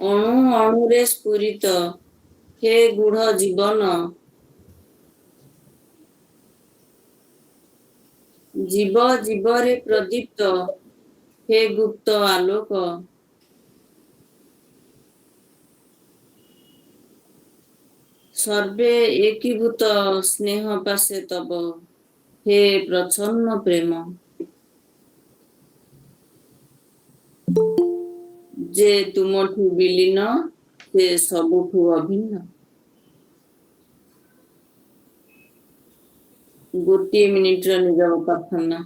अणु अणुरे स्फुरित हे गूढ़ जीवन, जीव जीवरे प्रदीप्त हे गुप्त आलोक। सर्वे एकीभूत स्नेह पाशे तब हे प्रच्छन्न प्रेम। जे तुमठु विलीन से सबुठु अभिन्न। गोटे मिनिट निज प्रार्थना।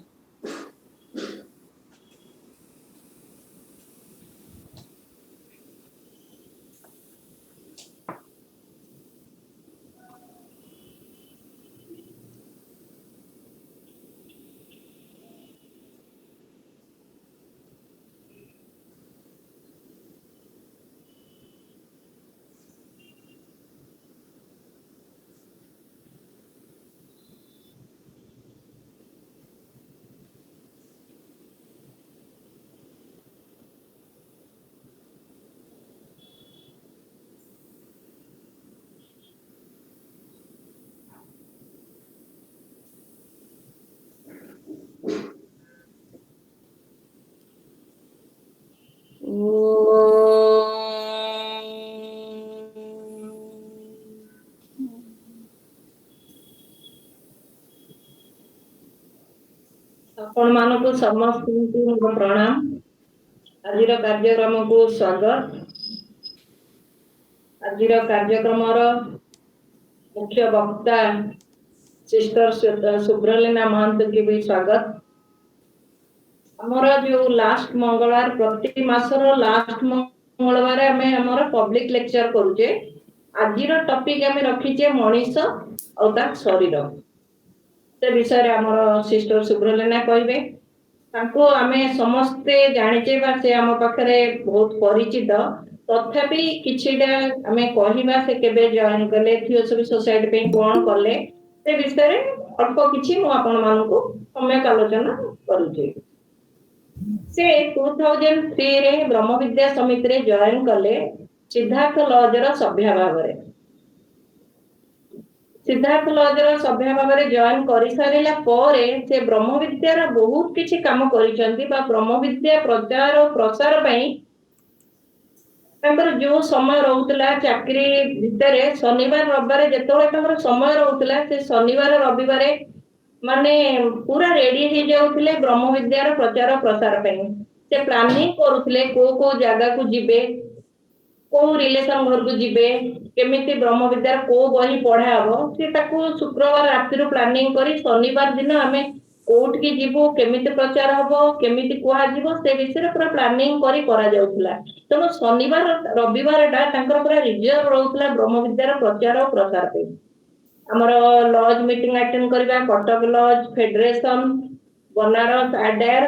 आपण मानकु समस्त प्रणाम। आज कार्यक्रम को स्वागत। आज कार्यक्रम मुख्य वक्ता सिस्टर सुब्रलीना महंत की भी स्वागत। हमारा जो लास्ट मंगलवार प्रति मासर लास्ट मंगलवार आमे हमर पब्लिक लेक्चर करूचे। आज टॉपिक आमे रखीचे मनीष और ता शरीर से विषय हमर सिस्टर सुब्रलीना कहबे। ताको आमे समस्ते जानिचे बा से हम पाखरे बहुत परिचित, तथापि किछिटा आमे कहिबा से केबे जॉइन करले थियोसॉफी सोसाइटी पे कोन करले से विषय अल्प किछि मु आपण मानको समय आलोचना करूचे। से 2003 रे ब्रह्म विद्या समिति रे जॉइन करले सिद्धार्थ लॉजर सभ्य भाबरे। सिद्धार्थ लॉजर सभ्य भाबरे जॉइन करि सारिला परे से ब्रह्म विद्यार बहुत किछि काम करिसंती बा ब्रह्म विद्या प्रचार और प्रसार पई तांकर जो समय रहउतला चाकरी भितरे शनिवार रविवार जेतोळे तांकर समय रहउतला से शनिवार रविवार माने पूरा रेडी हे जाउतले ब्रह्म विद्यार प्रचार प्रसार पई। से प्लानिंग करूतले को जागा को जिबे, को रिलेशन घर को जिबे, केमिति ब्रह्म विद्यार को बही पढ़ा हबो से ताको शुक्रवार रात्रि प्लानिंग करी शनिवार दिन हमें कोर्ट की जीवो, केमिति प्रचार हबो, केमिति कोहा जीवो से विषय पूरा प्लानिंग करी करा जाउतला। तनो शनिवार रविवार डा तांकर पूरा रिजर्व रहउतला ब्रह्म विद्यार प्रचार और प्रसार पे। हमर लॉज मीटिंग अटेंड करबा कटक लॉज फेडरेशन बनारस आडार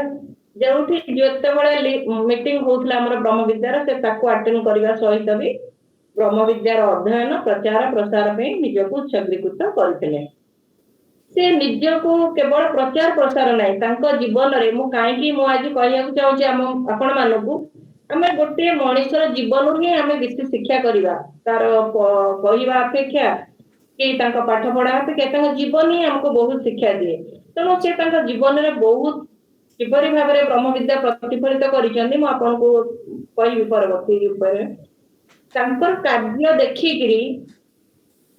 जोठी जते बळे मीटिंग होतला हमर ब्रह्म विद्यार से ताको अटेंड करबा सहित भी ब्रह्म विद्यार अध्ययन प्रचार प्रसार पे निजको उत्सर्गीकृत करथिले। से निजको केवल प्रचार प्रसार नाही तांको जीवन रे मु काहे कि मु आज कहिया चाहूची हम आपण मानकु हमें गोटे मनुष्यर जीवन ही हमें विशेष शिक्षा करिवा तार कहिवा अपेक्षा कि तांको पाठ पढ़ा अपेक्षा तांको जीवन ही हमको बहुत शिक्षा दिए। तनो से तांको जीवन रे बहुत किपरि भाबरे ब्रह्म विद्या प्रतिफलित करिसंती मु आपनको कहि परवर्ती ऊपर तांकर कार्य देखिकरी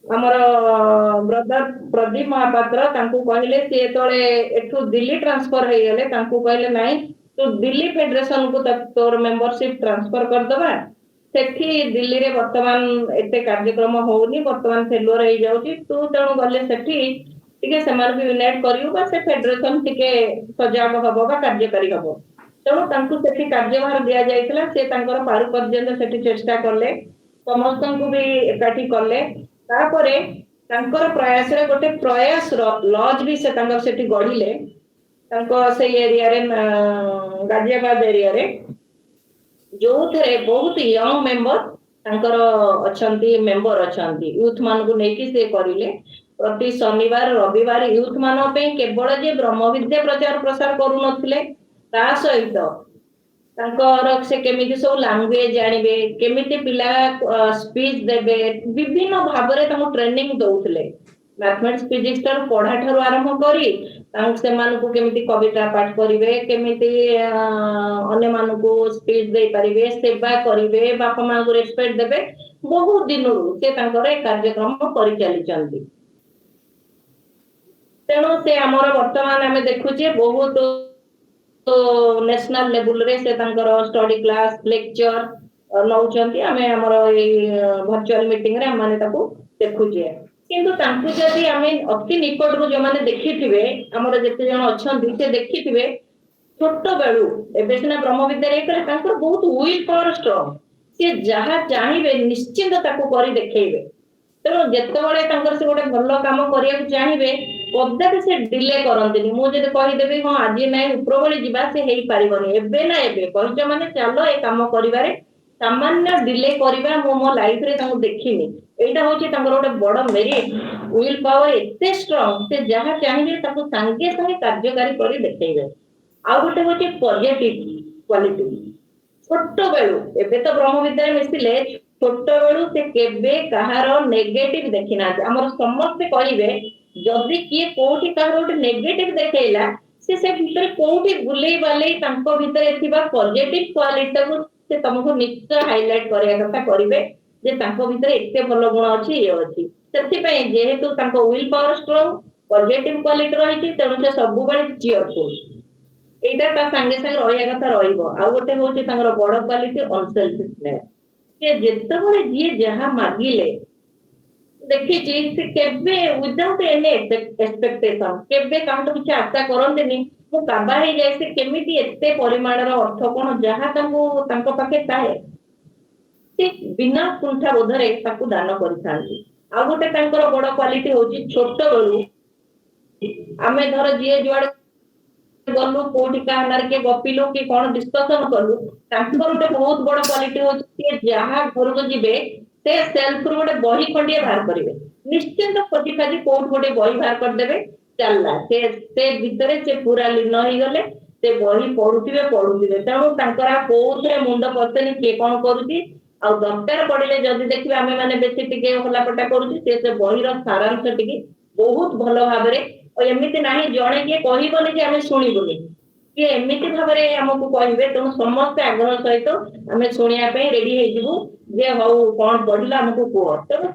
ଆମର ବ୍ରଦର ପ୍ରଦୀପ ମହାପାତ୍ର ତାଙ୍କୁ କହିଲେ ସିଏ ଯେତେବେଳେ ଏଠୁ ଦିଲ୍ଲୀ ଟ୍ରାନ୍ସଫର ହେଇଗଲେ ତାଙ୍କୁ କହିଲେ ନାଇଁ ତୁ ଦିଲ୍ଲୀ ଫେଡେରେସନକୁ ତୋର ମେମ୍ବରସିପ ଟ୍ରାନ୍ସଫର କରିଦବା ସେଠି ଦିଲ୍ଲୀରେ ବର୍ତ୍ତମାନ ଏତେ କାର୍ଯ୍ୟକ୍ରମ ହଉନି ବର୍ତ୍ତମାନ ଫେଲୁଅର ହେଇଯାଉଛି ତୁ ତେଣୁ ଗଲେ ସେଠି ଟିକେ ସେମାନଙ୍କୁ ୟୁନାଇଟ କରିବୁ ବା ସେ ଫେଡେରେସନ ଟିକେ ସଜାଗ ହବ ବା କାର୍ଯ୍ୟକାରୀ ହବ ତେଣୁ ତାଙ୍କୁ ସେଠି କାର୍ଯ୍ୟଭାର ଦିଆଯାଇଥିଲା ସେ ତାଙ୍କର ପାରୁ ପର୍ଯ୍ୟନ୍ତ ସେଠି ଚେଷ୍ଟା କଲେ ସମସ୍ତଙ୍କୁ ବି ଏକାଠି କଲେ ତାପରେ ତାଙ୍କର ପ୍ରୟାସରେ ଗୋଟେ ପ୍ରୟାସ ଲଜ୍ ବି ସେ ତାଙ୍କର ସେଠି ଗଢିଲେ ତାଙ୍କ ସେଇ ଏରିଆରେ ଗାଜିଆବାଦ ଏରିଆରେ ଯୋଉଥିରେ ବହୁତ ୟଙ୍ଗ ମେମ୍ବର ତାଙ୍କର ଅଛନ୍ତି ମେମ୍ବର ଅଛନ୍ତି ୟୁଥ ମାନଙ୍କୁ ନେଇକି ସେ କରିଲେ ପ୍ରତି ଶନିବାର ରବିବାର ୟୁଥ ମାନଙ୍କ ପାଇଁ କେବଳ ଯେ ବ୍ରହ୍ମବିଦ୍ୟା ପ୍ରଚାର ପ୍ରସାର କରୁନଥିଲେ ତା ସହିତ ତାଙ୍କର ସେ କେମିତି ସବୁ ଲାଙ୍ଗୁଏଜ ଜାଣିବେ କେମିତି ପିଲା ସ୍ପିଚ ଦେବେ ବିଭିନ୍ନ ଭାବରେ ତାଙ୍କୁ ଟ୍ରେନିଂ ଦଉଥିଲେ ମ୍ୟାଥମେଟିକ୍ସ ଫିଜିକ୍ସ ଠାରୁ ପଢା ଠାରୁ ଆରମ୍ଭ କରି ସେମାନଙ୍କୁ କେମିତି କବିତା ପାଠ କରିବେ କେମିତି ଅନ୍ୟମାନଙ୍କୁ ସ୍ପିଚ ଦେଇପାରିବେ ସେବା କରିବେ ବାପା ମାଙ୍କୁ ରେସପେକ୍ଟ ଦେବେ ବହୁତ ଦିନରୁ ସେ ତାଙ୍କର ଏ କାର୍ଯ୍ୟକ୍ରମ କରିଚାଲିଛନ୍ତି ତେଣୁ ସେ ଆମର ବର୍ତ୍ତମାନ ଆମେ ଦେଖୁଛେ ବହୁତ ନ୍ୟାସନାଲ ଲେବୁଲରେ ସେ ତାଙ୍କର ଷ୍ଟଡି କ୍ଲାସ ଲେକ୍ଚର ନଉଛନ୍ତି ଆମେ ଆମର ଏଇ ଭର୍ଚୁଆଲ ମିଟିଂରେ ଆମେ ତାକୁ ଦେଖୁଛେ କିନ୍ତୁ ତାଙ୍କୁ ଯଦି ଆମେ ଅତି ନିକଟରୁ ଯୋଉମାନେ ଦେଖିଥିବେ ଆମର ଯେତେ ଜଣ ଅଛନ୍ତି ସେ ଦେଖିଥିବେ ଛୋଟ ବେଳୁ ଏବେ ସିନା ବ୍ରହ୍ମବିଦ୍ୟାରେ ହେଇଥିଲେ ତାଙ୍କର ବହୁତ ୱିଲ୍ ପାୱାର ଷ୍ଟ୍ରଙ୍ଗ ସେ ଯାହା ଚାହିଁବେ ନିଶ୍ଚିନ୍ତ ତାକୁ କରି ଦେଖେଇବେ ତେଣୁ ଯେତେବେଳେ ତାଙ୍କର ସେ ଗୋଟେ ଭଲ କାମ କରିବାକୁ ଚାହିଁବେ କଦାପି ସେ ଡିଲେ କରନ୍ତିନି ମୁଁ ଯଦି କହିଦେବି ହଁ ଆଜି ନାଇଁ ଉପରବଳି ଯିବା ସେ ହେଇପାରିବନି ଏବେ ନା ଏବେ କହିଛ ମାନେ ଚାଲ ଏ କାମ କରିବାରେ ସାମାନ୍ୟ ଡିଲେ କରିବା ମୁଁ ମୋ ଲାଇଫରେ ତାଙ୍କୁ ଦେଖିନି ଏଇଟା ହଉଛି ତାଙ୍କର ଗୋଟେ ବଡ ମେରିଟ ୱିଲ୍ ପାୱାର ଏତେ ଷ୍ଟ୍ରଙ୍ଗ ସେ ଯାହା ଚାହିଁବେ ତାକୁ ସାଙ୍ଗେ ସାଙ୍ଗେ କାର୍ଯ୍ୟକାରୀ କରି ଦେଖେଇବେ ଆଉ ଗୋଟେ ହଉଛି ପଜିଟିଭ କ୍ୱାଲିଟି ଛୋଟ ବେଳୁ ଏବେ ତ ବ୍ରହ୍ମବିଦ୍ୟାରେ ମିଶିଲେ ଛୋଟ ବେଳୁ ସେ କେବେ କାହାର ନେଗେଟିଭ ଦେଖି ନାହାନ୍ତି ଆମର ସମସ୍ତେ କହିବେ ଯଦି କିଏ କୋଉଠି କାହାର ଗୋଟେ ନେଗେଟିଭ ଦେଖେଇଲା ସେ ଭିତରେ କୋଉଠି ବୁଲେଇ ବାଲେଇ ତାଙ୍କ ଭିତରେ ଥିବା ପଜିଟିଭ କ୍ୱାଲିଟିକୁ ସେ ତମକୁ ନିଶ୍ଚୟ ହାଇଲାଇଟ କରିବା କଥା କରିବେ ଯେ ତାଙ୍କ ଭିତରେ ଏତେ ଭଲ ଗୁଣ ଅଛି ଇଏ ଅଛି ସେଥିପାଇଁ ଯେହେତୁ ତାଙ୍କ will power strong positive quality ରହିଛି ତେଣୁ ସେ ସବୁବେଳେ ଚିୟରଫୁଲ ଏଇଟା ତା ସାଙ୍ଗେ ସାଙ୍ଗେ ରହିବା କଥା ରହିବ ଆଉ ଗୋଟେ ହଉଛି ତାଙ୍କର ବଡ କ୍ୱାଲିଟି ଅନସେଲଫିଶନେସ ସେ ଯେତେବେଳେ ଯିଏ ଯାହା ମାଗିଲେ ଦେଖିଛି ସେ କେବେ ୱିଦାଉଟ୍ ଏନି ଏକ୍ସପେକ୍ଟେସନ କେବେ କାହାଠୁ କିଛି ଆଶା କରନ୍ତିନି ମୁଁ କାବା ହେଇଯାଏ ସେ କେମିତି ଏତେ ପରିମାଣର ଅର୍ଥ କଣ ଯାହା ତାଙ୍କୁ ତାଙ୍କ ପାଖେ ଥାଏ ସେ ବିନା କୁଣ୍ଠା ବୋଧରେ ତାକୁ ଦାନ କରିଥାନ୍ତି ଆଉ ଗୋଟେ ତାଙ୍କର ବଡ କ୍ୱାଲିଟି ହଉଛି ଛୋଟ ବେଳୁ ଆମେ ଧର ଯିଏ ଯୁଆଡେ ଗଲୁ କୋଉଠି କାହା ନାଁରେ କିଏ ଗପିଲୁ କି କଣ ଡିସ୍କସନ କଲୁ ତାଙ୍କର ଗୋଟେ ବହୁତ ବଡ କ୍ୱାଲିଟି ହଉଛି ସିଏ ଯାହା ଘରକୁ ଯିବେ ସେ ସେଲ୍ଫରୁ ଗୋଟେ ବହି ଖଣ୍ଡିଏ ବାହାର କରିବେ ନିଶ୍ଚିନ୍ତ ଖୋଜି ଖାଜି କୋଉଠୁ ଗୋଟେ ବହି ବାହାର କରିଦେବେ ଚାଲିଲା ସେ ଭିତରେ ସେ ପୁରା ଲୀନ ହେଇଗଲେ ସେ ବହି ପଢୁଥିବେ ତେଣୁ ତାଙ୍କର କୋଉଥିରେ ମୁଣ୍ଡ ପଶେନି କିଏ କଣ କରୁଛି ଆଉ ଦରକାର ପଡିଲେ ଯଦି ଦେଖିବେ ଆମେ ମାନେ ବେଶୀ ଟିକେ ହଲାପଟା କରୁଛୁ ସେ ବହିର ସାରାଂଶ ଟିକେ ବହୁତ ଭଲ ଭାବରେ ଏମିତି ନାହିଁ ଜଣେ କିଏ କହିବନି ଯେ ଆମେ ଶୁଣିବୁନି କିଏ ଏମିତି ଭାବରେ ଆମକୁ କହିବେ ତେଣୁ ସମସ୍ତେ ଆଗ୍ରହ ସହିତ ଆମେ ଶୁଣିବା ପାଇଁ ରେଡି ହେଇଯିବୁ ଯେ ହଉ କଣ ପଢିଲା ଆମକୁ କୁହ ତେଣୁ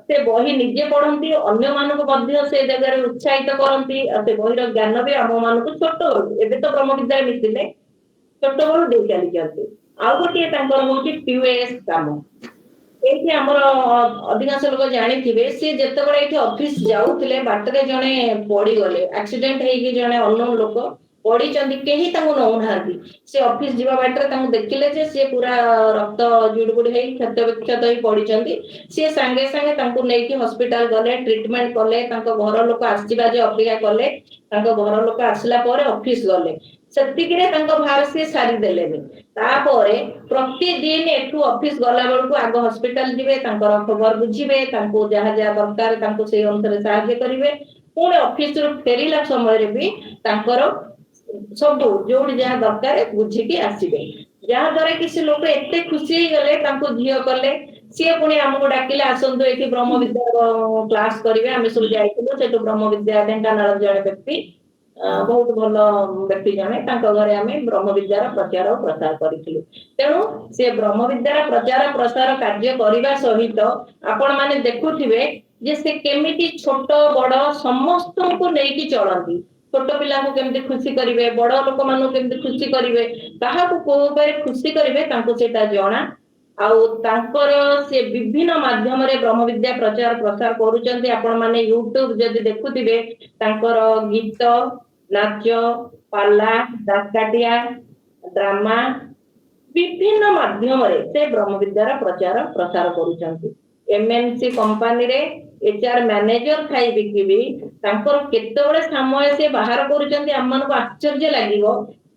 ସେ ବହି ନିଜେ ପଢନ୍ତି ଅନ୍ୟମାନଙ୍କୁ ମଧ୍ୟ ସେ ଜାଗାରେ ଉତ୍ସାହିତ କରନ୍ତି ଆଉ ସେ ବହିର ଜ୍ଞାନ ବି ଆମ ମାନଙ୍କୁ ଛୋଟ ଏବେ ତ ବ୍ରହ୍ମବିଦ୍ୟାରେ ମିଶିଲେ ଛୋଟବେଳୁ ଦେଇ ଚାଲିଛନ୍ତି ଆଉ ଗୋଟିଏ ତାଙ୍କର ହଉଛି POS କାମ ଏଇଠି ଆମର ଅଧିକାଂଶ ଲୋକ ଜାଣିଥିବେ ସେ ଯେତେବେଳେ ଏଇଠି ଅଫିସ ଯାଉଥିଲେ ବାଟରେ ଜଣେ ପଡିଗଲେ ଆକ୍ସିଡେଣ୍ଟ ହେଇକି ଜଣେ ଅନନୋନ ଲୋକ ପଡିଛନ୍ତି କେହି ତାଙ୍କୁ ନଉନାହାନ୍ତି ସେ ଅଫିସ ଯିବା ବାଟରେ ତାଙ୍କୁ ଦେଖିଲେ ଯେ ସେ ପୁରା ରକ୍ତ ଜୁଡୁବୁଡି ହେଇ କ୍ଷତ ବିକ୍ଷତ ହେଇ ପଡିଛନ୍ତି ସିଏ ସାଙ୍ଗେ ସାଙ୍ଗେ ତାଙ୍କୁ ନେଇକି ହସ୍ପିଟାଲ ଗଲେ ଟ୍ରିଟମେଣ୍ଟ କଲେ ତାଙ୍କ ଘର ଲୋକ ଆସିବା ଯେ ଅପେକ୍ଷା କଲେ ତାଙ୍କ ଘର ଲୋକ ଆସିଲା ପରେ ଅଫିସ ଗଲେ ସେତିକିରେ ତାଙ୍କ ଭାର ସିଏ ସାରିଦେଲେନି ତାପରେ ପ୍ରତିଦିନ ଏଠୁ ଅଫିସ ଗଲା ବେଳକୁ ଆଗ ହସ୍ପିଟାଲ ଯିବେ ତାଙ୍କର ଖବର ବୁଝିବେ ତାଙ୍କୁ ଯାହା ଯାହା ଦରକାର ତାଙ୍କୁ ସେଇ ଅନୁସାରେ ସାହାଯ୍ୟ କରିବେ ପୁଣି ଅଫିସରୁ ଫେରିଲା ସମୟରେ ବି ତାଙ୍କର ସବୁ ଯୋଉଠି ଯାହା ଦରକାର ବୁଝିକି ଆସିବେ ଯାହା ଦ୍ୱାରା କି ସେ ଲୋକ ଏତେ ଖୁସି ହେଇଗଲେ ତାଙ୍କୁ ଝିଅ କଲେ ସିଏ ପୁଣି ଆମକୁ ଡାକିଲେ ଆସନ୍ତୁ ଏଠି ବ୍ରହ୍ମବିଦ୍ୟାର କ୍ଲାସ କରିବେ ଆମେ ସବୁ ଯାଇଥିଲୁ ସେଠୁ ବ୍ରହ୍ମବିଦ୍ୟା ଢେଙ୍କାନାଳ ଜଣେ ବ୍ୟକ୍ତି ବହୁତ ଭଲ ବ୍ୟକ୍ତି ଜଣେ, ତାଙ୍କ ଘରେ ଆମେ ବ୍ରହ୍ମ ବିଦ୍ୟାର ପ୍ରଚାର ଓ ପ୍ରସାର କରିଥିଲୁ। ତେଣୁ ସେ ବ୍ରହ୍ମ ବିଦ୍ୟାର ପ୍ରଚାର ପ୍ରସାର କାର୍ଯ୍ୟ କରିବା ସହିତ ଆପଣ ମାନେ ଦେଖୁଥିବେ ଯେ ସେ କେମିତି ଛୋଟ ବଡ ସମସ୍ତଙ୍କୁ ନେଇକି ଚଳନ୍ତି। ଛୋଟ ପିଲାଙ୍କୁ କେମିତି ଖୁସି କରିବେ, ବଡ ଲୋକମାନଙ୍କୁ କେମିତି ଖୁସି କରିବେ, କାହାକୁ କୋଉ ଉପାୟରେ ଖୁସି କରିବେ ତାଙ୍କୁ ସେଇଟା ଜଣା। ଆଉ ତାଙ୍କର ସେ ବିଭିନ୍ନ ମାଧ୍ୟମରେ ବ୍ରହ୍ମ ବିଦ୍ୟା ପ୍ରଚାର ପ୍ରସାର କରୁଛନ୍ତି। ଆପଣ ମାନେ ୟୁଟ୍ୟୁବ ଯଦି ଦେଖୁଥିବେ ତାଙ୍କର ଗୀତ, ନାଚ, ପାଲା, ଦାସକାଠିଆ, ଡ୍ରାମା ବିଭିନ୍ନ ମାଧ୍ୟମରେ ସେ ବ୍ରହ୍ମ ବିଦ୍ୟାର ପ୍ରଚାର ପ୍ରସାର କରୁଛନ୍ତି। ଏମଏନସି କମ୍ପାନୀରେ HR ମ୍ୟାନେଜର ଥାଇକି ବି ତାଙ୍କର କେତେବେଳେ ସମୟ ସେ ବାହାର କରୁଛନ୍ତି ଆମମାନଙ୍କୁ ଆଶ୍ଚର୍ଯ୍ୟ ଲାଗିବ।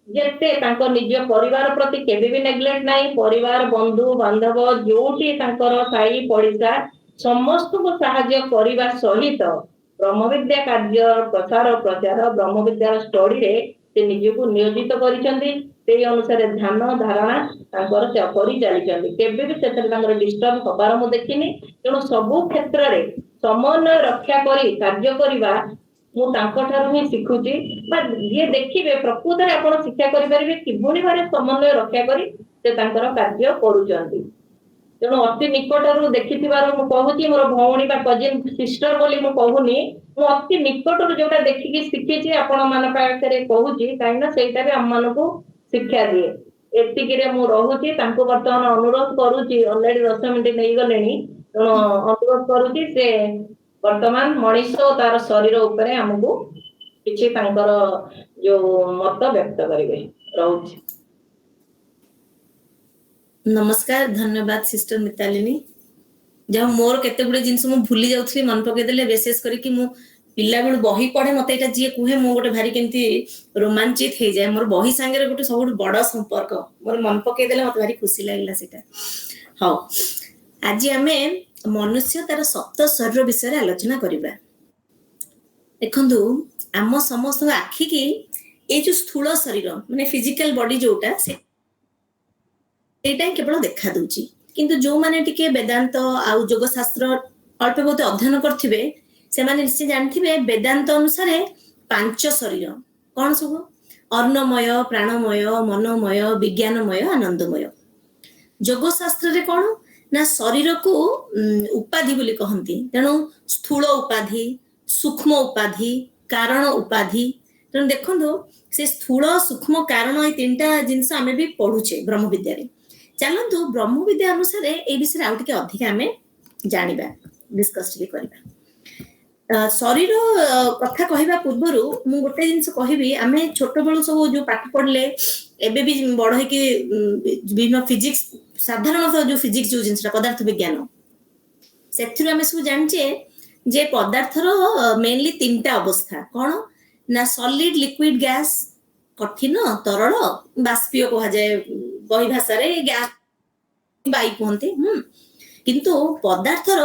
ଯେତେ ତାଙ୍କ ନିଜ ପରିବାର ପ୍ରତି କେବେ ବି ନେଗ୍ଲେକ୍ଟ ନାହିଁ। ପରିବାର, ବନ୍ଧୁ ବାନ୍ଧବ ଯୋଉଠି ତାଙ୍କର ସାହି ପଡିଶା ସମସ୍ତଙ୍କୁ ସାହାଯ୍ୟ କରିବା ସହିତ ବ୍ରହ୍ମ ବିଦ୍ୟା କାର୍ଯ୍ୟ ପ୍ରସାର ପ୍ରଚାର ବ୍ରହ୍ମ ବିଦ୍ୟାର ଷ୍ଟଡିରେ ସେ ନିଜକୁ ନିୟୋଜିତ କରିଛନ୍ତି। ସେଇ ଅନୁସାରେ ଧ୍ୟାନ ଧାରଣା ତାଙ୍କର କରି ଚାଲିଛନ୍ତି। କେବେ ବି ସେଥିରେ ତାଙ୍କର ଡିଷ୍ଟର୍ବ ହବାର ମୁଁ ଦେଖିନି। ତେଣୁ ସବୁ କ୍ଷେତ୍ରରେ ସମନ୍ୱୟ ରକ୍ଷା କରି କାର୍ଯ୍ୟ କରିବା ମୁଁ ତାଙ୍କଠାରୁ ହିଁ ଶିଖୁଛି। ବା ଯିଏ ଦେଖିବେ ପ୍ରକୃତରେ ଆପଣ ଶିକ୍ଷା କରିପାରିବେ କିଭଳି ଭାବରେ ସମନ୍ୱୟ ରକ୍ଷା କରି ସେ ତାଙ୍କର କାର୍ଯ୍ୟ କରୁଛନ୍ତି। ତେଣୁ ଅତି ନିକଟରୁ ଦେଖିଥିବାରୁ ମୁଁ କହୁଛି, ମୋର ଭଉଣୀ ବା କଜିନ ସିଷ୍ଟର ବୋଲି ମୁଁ କହୁନି, ମୁଁ ଅତି ନିକଟରୁ ଯୋଉଟା ଦେଖିକି ଶିଖିଛି ଆପଣ ମାନଙ୍କ ପାଖରେ କହୁଛି, କାହିଁକି ନା ସେଇଟା ବି ଆମମାନଙ୍କୁ ଶିକ୍ଷା ଦିଏ। ଏତିକିରେ ମୁଁ ରହୁଛି। ତାଙ୍କୁ ବର୍ତ୍ତମାନ ଅନୁରୋଧ କରୁଛି, ଅଲରେଡି 10 ମିନିଟ୍ ନେଇଗଲେଣି, ତେଣୁ ଅନୁରୋଧ କରୁଛି ସେ ବର୍ତ୍ତମାନ ମଣିଷ ଓ ତାର ଶରୀର ଉପରେ ଆମକୁ କିଛି ତାଙ୍କର ଯୋଉ ମତ ବ୍ୟକ୍ତ କରିବେ। ରହୁଛି। नमस्कार, धन्यवाद सिस्टर मितालिनी। जब मोर केते गुडे जिंस मु भूली जाउथली मन पके देले, विशेष करी कि मु पिला बेल बही पढ़े मते एटा जे कुहे मु गोटे भारी केमती रोमांचित हे जाय। मोर बही संगे गोटे सब बड़ संपर्क मोर मन पके देले मते भारी खुशी लागला सेटा। हां, आज आमे मनुष्य तार सप्त शरीर विषय आलोचना करिबा। देखंतु आम समस्त आखि की ए जो स्थूल शरीर माने फिजिकल बॉडी जोटा से एटा केवल देखा दूची, किंतु जो माने टिके वेदांत आउ योग शास्त्र अल्प बहुत अध्ययन करथिबे से माने निश्चय जानथिबे वेदांत अनुसार 5 शरीर कोन सब अन्नमय, प्राणमय, मनोमय, विज्ञानमय, आनंदमय। योग शास्त्र रे कोन ना शरीर को उपाधि बोली कहंती। तेणु स्थूल उपाधि, सूक्ष्म उपाधि, कारण उपाधि। तेणु देखंतु से स्थूल सूक्ष्म कारण ए तीनटा जिंस आमे भी पढुचे ब्रह्म विद्या रे। चलतु ब्रह्म विद्या अनुसार ए विषय आउ टिके अधिक आमे जानिबा, डिस्कस टिके करबा। शरीर कथा कहबा पूर्वरु मु गोटे जिंस कहबी, आमे छोट बेलु सब जो पाठ पढले एबे भी बड़ है कि विभिन्न फिजिक्स साधारणतः जो फिजिक्स जो जिंस पदार्थ विज्ञान सेथिरु आमे सब जानचे जे पदार्थर मेनली 3टा अवस्था कोन ना सॉलिड, लिक्विड, गैस, कठिन, तरल, बाष्पीय कहा जाए बही भाषा रे गैस बाई कहते। किंतु पदार्थर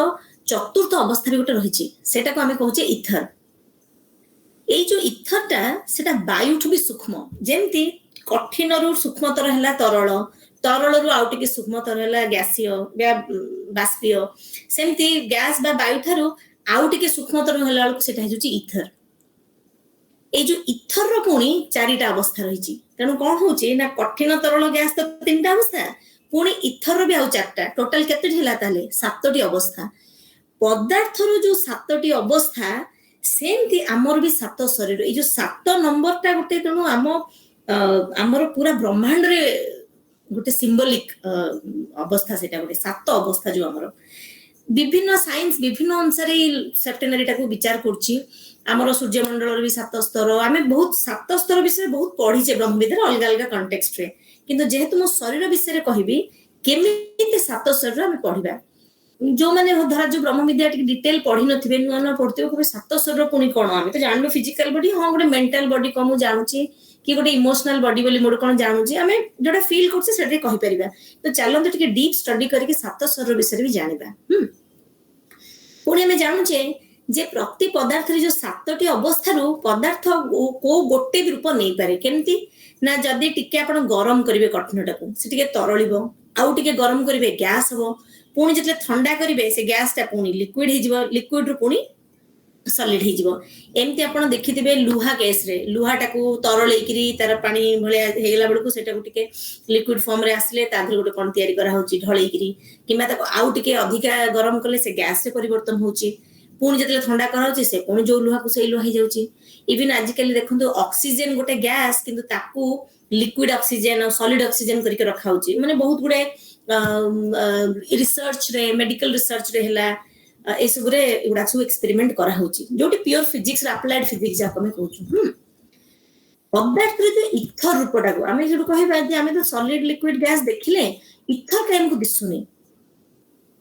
चतुर्थ अवस्था भी गोटे रही, सेटा को आमे कहूचे इथर। ए जो इथरटा सेटा वायुठु भी सूक्ष्म, जेमती कठिन रु सूक्ष्मतर हैला तरल, तरल रु आउ टिके सूक्ष्मतर हैला गैसीय बाष्पीय, सेमती गैस बा वायु थारु आउ टिके सूक्ष्मतर हैला बेलकु सेटा हेजुची इथर। ए जो इथर रो पुणी 4टा अवस्था रही। तेणु कौन होचे ना कठिन, तरल, गैस तो 3टा अवस्था, पुणी इथर भी आउ 4टा, टोटल केते हैला ताले 7टी अवस्था। पदार्थर जो 7टी अवस्था सेमती आमर भी 7 शरीर। ए जो 7 नंबरटा गोटे, तेणु आमर पूरा ब्रह्मांड रे गोटे सिंबलिक अवस्था, सेटा गोटे 7 अवस्था जो आमर विभिन्न साइंस विभिन्न अनुसार सेप्टेनरी टाको विचार करछि। आमर सूर्यमंडल भी 7 स्तर, आमे बहुत 7 स्तर विषय बहुत पढ़ीचे ब्रह्म विद्या अलग अलग कंटेक्स्ट रे। किंतु जेहेतु मो शरीर विषय कहबी केमिति 7 शरीर आमे पढ़िबा। जो माने धरा जो ब्रह्म विद्या टिक डिटेल पढ़ी नथिबे, नुआ नुआ पढ़थिबे, कबे 7 शरीर पुणी कोन आमे तो जानबे फिजिकल बॉडी, हां गोटे मेंटल बॉडी को मु जानूची कि गोटे इमोशनल बॉडी बोली मोर कोन जानूची, आमे जोटा फील करछे सेटे कहि परिबा। तो चलंतु टिके डीप स्टडी करके 7 शरीर विषय भी जानिबा। पुणी आमे जानूचे जे प्रति पदार्थ जो 7टी अवस्था पदार्थ को गोटे भी रूप नहीं पारे। केमती ना जदि टिके आपण गरम करिवे कठिनटा को से टिके तरलिबो, आउ टिके गरम करिवे गैस हबो, पुणी जतले ठंडा करिवे से गैस टा पुणी लिक्विड हे जिवो, लिक्विड रु पुणी सॉलिड ही जीवो एमती आपण देखिथिबे लुहा केस रे लुहाटाकू तरळेकिरी तार पानी भलिया हेगला बेलकू सेटाकू टिके लिक्विड फॉर्म रे आसले ताधर गोटे कोन तयारी करा होची ढळेकिरी किमा ताको आउ टिके अधिका गरम करले से गैस रे परिवर्तन होची पुणी जतले ठंडा करा होची से पुणी जो लुहा को से लुहा ही जाउची इवन आजिकल देखंतु ऑक्सीजन गोटे गैस किंतु ताकू लिक्विड ऑक्सीजन और सॉलिड ऑक्सीजन करके रखा होची माने बहुत गुडे रिसर्च रे मेडिकल रिसर्च रे हला ए सब रे एगुडा सब एक्सपेरिमेंट करा होची जोटी प्योर फिजिक्स रे अप्लाइड फिजिक्स जाको में कहूछु पदार्थ रे जो इथर रूपटा को आमे जेडु कहबा जे आमे तो सॉलिड लिक्विड गैस देखिले इथर टाइम को दिसुनी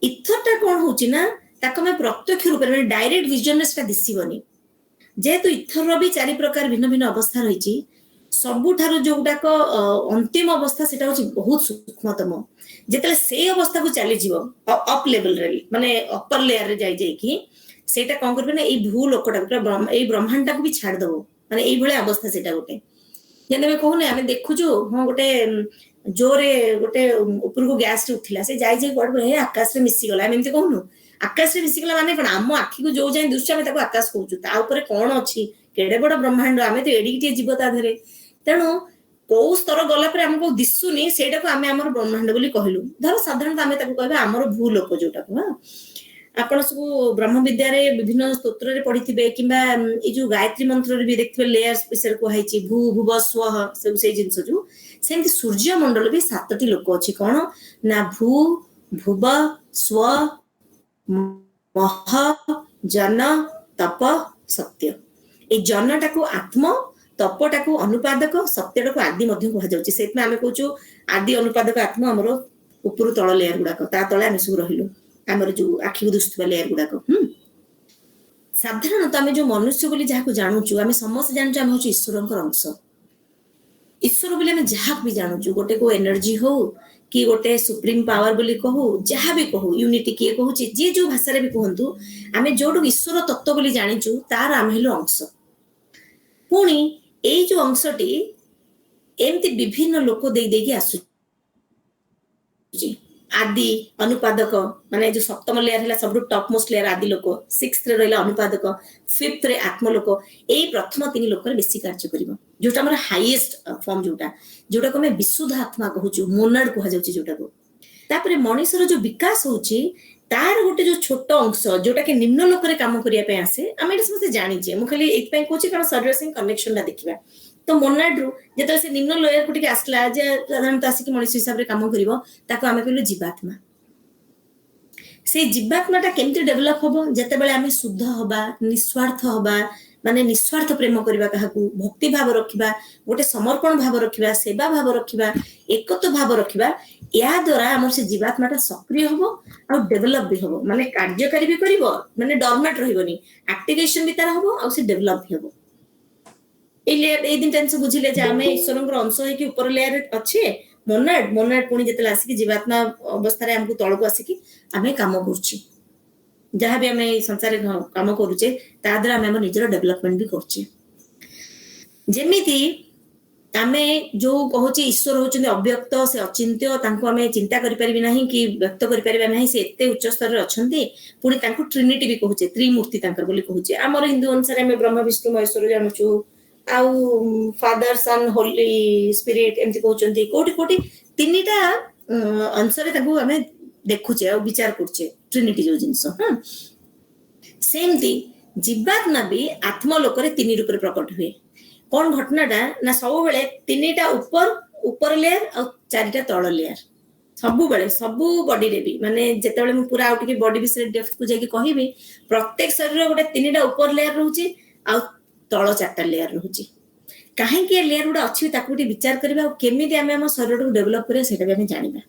इथर ता कोन होची ना ताको में प्रत्यक्ष रूप रे डायरेक्ट विजन रे सेटा दिसिबनी जेतु इथर रो भी चारि प्रकार भिन्न भिन्न अवस्था रहिची सबुठारो जोगुडाक अंतिम अवस्था सेटा होची बहुत सूक्ष्मतम जेतले से अवस्था को चली जीवो अप लेवल रे माने अपर लेयर रे जाई जाई की सेटा कोन करबे ना ए भू लोकटा पूरा ए ब्रह्मांड को भी छाड़ दबो माने एई भले अवस्था सेटा गोटे जेने में कहूने आमे देखु जो हां गोटे जोरे गोटे ऊपर को गैस रे उठिला से जाई जाई कोड हे आकाश रे मिसी गला एमते कहूनु आकाश रे मिसी गला माने कोन आम आखी को जो जाई दृश्य में ताको आकाश कहूछु ता ऊपर कोन अछि केडे बड ब्रह्मांड आमे तो एडिकिटे जीव ता धरे तेणु को स्तर गला पर हमको दिसुनी सेटा को आमे हमर ब्रह्मांड बोली कहलु धर साधारण आमे ताको कहबे हमर भू लोक जोटा को हां आपण सब ब्रह्म विद्या रे विभिन्न स्तोत्र रे पढिथिबे किबा ए जो गायत्री मंत्र रे भी देखथिबे लेयर्स विषय को हाइची भू भुव स्वः सब से जिंस जो सेमति सूर्य मंडल भी 7टी लोक अछि कोन ना भू भुव स्व मह जन तप सत्य ए जनटा को आत्मा तपटा को अनुपादक सत्यटा को आदि मध्य कहा जाउची सेत में हमें कहूछु आदि अनुपादक आत्मा हमरो ऊपर तळ लेयर गुडा को ता तळे हम सब रहिलु हमर जो आखि को दुस्तबा लेयर गुडा को साधारणतः हमें जो मनुष्य बोली जाहा को जानूछु हमें समस्त जानछु हम होछु ईश्वरंकर अंश ईश्वर बोली हमें जाहा भी जानूछु गोटे को एनर्जी हो कि गोटे सुप्रीम पावर बोली कहू जहाँ भी कहू यूनिटी किए कहूची जे जो भाषा रे भी कहंतु हमें जोडो ईश्वर तत्व बोली जानिछु तार हम हेलो अंश पुणी ए जो अंशटी एमती विभिन्न लोक दे देकी आसु आदि अनुपादक माने जो सप्तम लेयर हला सब टॉप मोस्ट लेयर आदि लोक 6th रे रहला अनुपादक 5th रे आत्म लोक ए प्रथम 3 लोक रे बेसी कार्य करिवो जोटा हमर हाईएस्ट फॉर्म जोटा को मैं विशुद्ध आत्मा कहूछु मोनाड कहा जाउची जोटा को तापरे मनुष्यर जो विकास होची तार गोटे जो छोट अंश जोटा के निम्न लोक रे काम करिया पे आसे हम एटा समस्त जानि जे मु खाली एक पय कोची कारण शरीर से कनेक्शन ला देखिबा तो मोनाड रु जेतले से निम्न लेयर को टिके आसला जे साधारणतः आसी कि मनुष्य हिसाब रे काम करिवो ताको हमें कहलु जीवात्मा से जीवात्माटा केमति डेवलप होबो जते बेले हमें शुद्ध होबा निस्वार्थ होबा माने निस्वार्थ प्रेम करबा काहाकू भक्ति भाव रखिबा गोटे समर्पण भाव रखिबा सेवा भाव रखिबा एकत्व भाव रखिबा या द्वारा हमर से जीवात्माटा सक्रिय होबो आ डेवलप भी होबो माने कार्यकारी भी करिवो माने डॉर्मेट रहिबोनी एक्टिवेशन भी तार होबो आ से डेवलप भी होबो ए लेयर ए दिन टेंस बुझिले जे हमें ईश्वरंकर अंश है कि ऊपर लेयर अच्छे मोनाड पुणी जतले आसी कि जीवात्मा अवस्था रे हमकु तळको आसी कि हमें काम करछि जहाँ भी हमें संसार काम करुचे ताद्रा हमें निजर डेवलपमेंट भी करछि जेमिति आमे जो कहूचे ईश्वर होचंदी अव्यक्त से अचिंत्य तांको हमें चिंता करि परिबि नाही कि व्यक्त करि परिबा नाही से एते उच्च स्तर रे अछंती पुणी तांको ट्रिनिटी भी कहूचे त्रिमूर्ति तांकर बोली कहूचे हमर हिंदू अनुसार हमें ब्रह्मा विष्णु महेश्वर जानछु आउ फादर सन होली स्पिरिट एमति कहउचंती कोटी कोटी तीनटा अंशरे तांको हमें देखुचे और विचार करछे ट्रिनिटी जो जिंस हां सेमती जीवात्मा भी आत्मा लोकरे तीन रूप रे प्रकट हुए कोन घटनाटा ना सब बेले तीनटा ऊपर लेयर और चारिटा तळ लेयर सब बेले सब बॉडी रे भी माने जेते बेले मु पूरा आउट के बॉडी विषय डेप्थ को जाके कहिबे प्रत्येक शरीर गोटे तीनटा ऊपर लेयर रहउची आ तळ चारटा लेयर रहउची काहे के लेयर उडा अछि ताकू विचार करबा केमिति हमें हम शरीर को डेवलप करे सेटा भी हमें जानिबा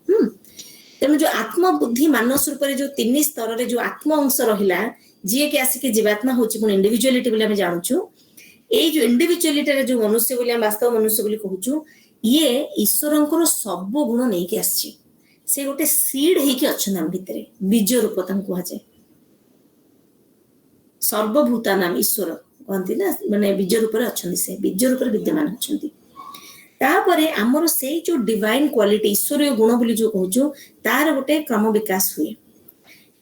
तेणु जो आत्म बुद्धि मानस रूप जो 3 स्तर रे जो आत्म अंश रहिला जे के आसी के जीवात्मा होची पुन इंडिविजुअलिटी बोले हम जानछु ए जो इंडिविजुअलिटी रे जो मनुष्य बोले हम वास्तव मनुष्य बोले कहूछु ये ईश्वरंकर सब गुण नै के आछि से गोटे सीड हे के अछन हम भितरे बीज रूप तन कहै छै सर्वभूता नाम ईश्वर कहंती ना माने बीज रूप रे अछन से बीज रूप रे विद्यमान अछंती तापरे हमर से जो डिवाइन क्वालिटी ईश्वरीय गुण बोली जो कहूछु तार गोटे क्रम विकास हुए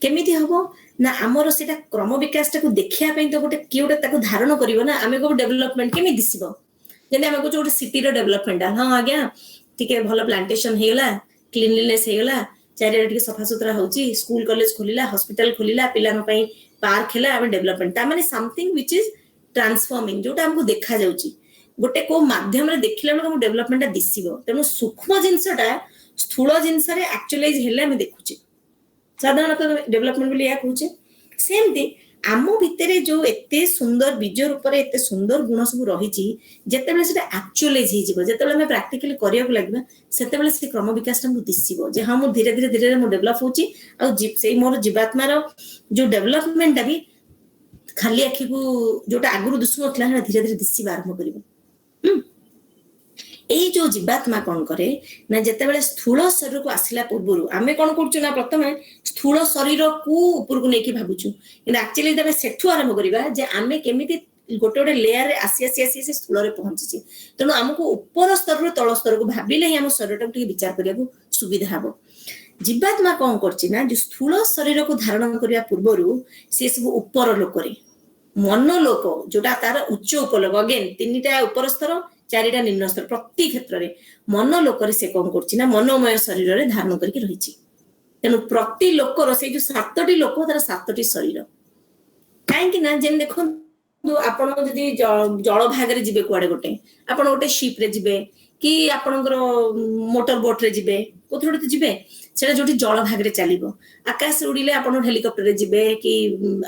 केमिति हबो ना आमर सेटा क्रम विकास टाको देखिया पई तो गोटे कि गोटे ताको धारण करिवो ना आमे को डेवलपमेंट केमि दिसिबो जेने आमे को गोटे सिटी रो डेवलपमेंट हां आज्ञा टिके भलो प्लांटेशन हेगला क्लीनलीनेस हेगला चारिया टिके सफा सुतरा होची स्कूल कॉलेज खोलिला हॉस्पिटल खोलिला पिलान पई पार्क हेला आमे डेवलपमेंट ता माने समथिंग व्हिच इज ट्रांसफॉर्मिंग जोटा हमको देखा जाउची गोटे को माध्यम रे देखिला बेला हम डेवलपमेंट दिसिबो तेनु सूक्ष्म जिंसटा स्थूल जिंस रे एक्चुअलाइज हेला हम देखुची साधारणतः डेवलपमेंट बोली या कहूचे सेमती आम भितरे जो एते सुंदर बीज रूप रे एते सुंदर गुण सब रही जेते बेले सेटा एक्चुअलाइज हे जिवो जेते बेले हम प्रैक्टिकली करिया को लागबा सेते बेले से क्रम विकास हमको दिसिबो जे हां मो धीरे धीरे मो डेवलप होची आ सेई मोर जीवात्मा रो जो डेवलपमेंट भी खाली आखी को जोटा आगुरु दुसुमतला धीरे धीरे दिसिबा आरंभ करिवो এই जो जीवात्मा कौन करे ना जेते बेले स्थूल शरीर को आसिला पूर्वरु आमे कोन करछु ना प्रथमे स्थूल शरीर को ऊपर को नेकी भाबुछु कि एक्चुअली तबे सेठु आरंभ करिबा जे आमे केमिति गोटे गोटे लेयर रे आसी से स्थूल रे पहुंची तेणु हमको ऊपर स्तर रो तळ स्तर को भाबिले ही हम शरीर को विचार करिया को सुविधा हबो जीवात्मा कौन करछि ना जो स्थूल शरीर को धारण करिया पूर्वरु से सब ऊपर लोक रे मनोलोक जोटा तार उच्च उपलोक अगेन तीनटा ऊपर स्तर चारिटा निम्न स्तर प्रति क्षेत्र रे मनोलोक रे से कौन करछि ना मनोमय शरीर रे धारण करके रहिछि तेनु प्रति लोक रो से जो सातटी लोक तार सातटी शरीर काहे कि ना जेन देखो आपण जदी जल भाग रे जिबे कुआडे गोटे आपण गोटे शिप रे जिबे कि आपणकर मोटर बोट रे जिबे कोथोडे तो जिबे सेटा जोटी जल भाग रे चलिबो आकाश उड़िले आपण हेलिकॉप्टर रे जिबे कि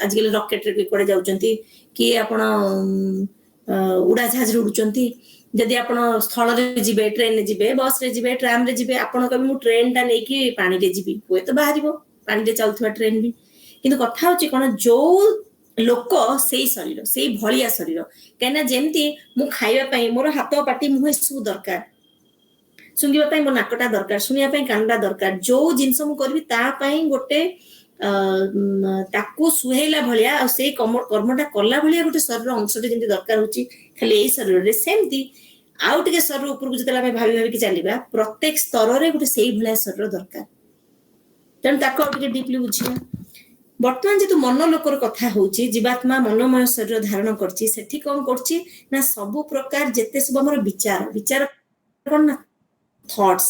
आजकल रॉकेट रे कोडे जाउचंती कि आपण उड़ा जहाज रे उडुचंती जदि आपण स्थल रे जिबे ट्रेन रे जिबे बस रे जिबे ट्राम रे जिबे आपण कबि मु ट्रेन ता नै कि पानी रे जिबी होय तो बाहरिबो पानी रे चलथवा ट्रेन भी किंतु कथा होची कोन जो लोक सेई शरीर सेई भलिया शरीर केना जेमती मु खाइबा पई मोर हाथ पाटी मुह सब दरकार सुंगिबा पई मो नाकटा दरकार सुनिया पई कानडा दरकार जो जिंस मु करबी ता पई गोटे ताकू सुहेला भलिया आ सेई कर्मटा कला भलिया गोटे शरीर अंशटे जेमती दरकार होची खाली एई शरीर रे सेमती आउ टिके शरीर ऊपर को जतला भाभी भाभी कि चलीबा प्रत्येक स्तर रे गोटे सेई भलिया शरीर दरकार तन ताको टिके डीपली बुझिया बर्तमान जे मनोलोकर कथा होची जीवात्मा मनोमय शरीर धारण करची सेठी कोन करची ना सब प्रकार जेते सब हमर विचार विचार कोन ना थॉट्स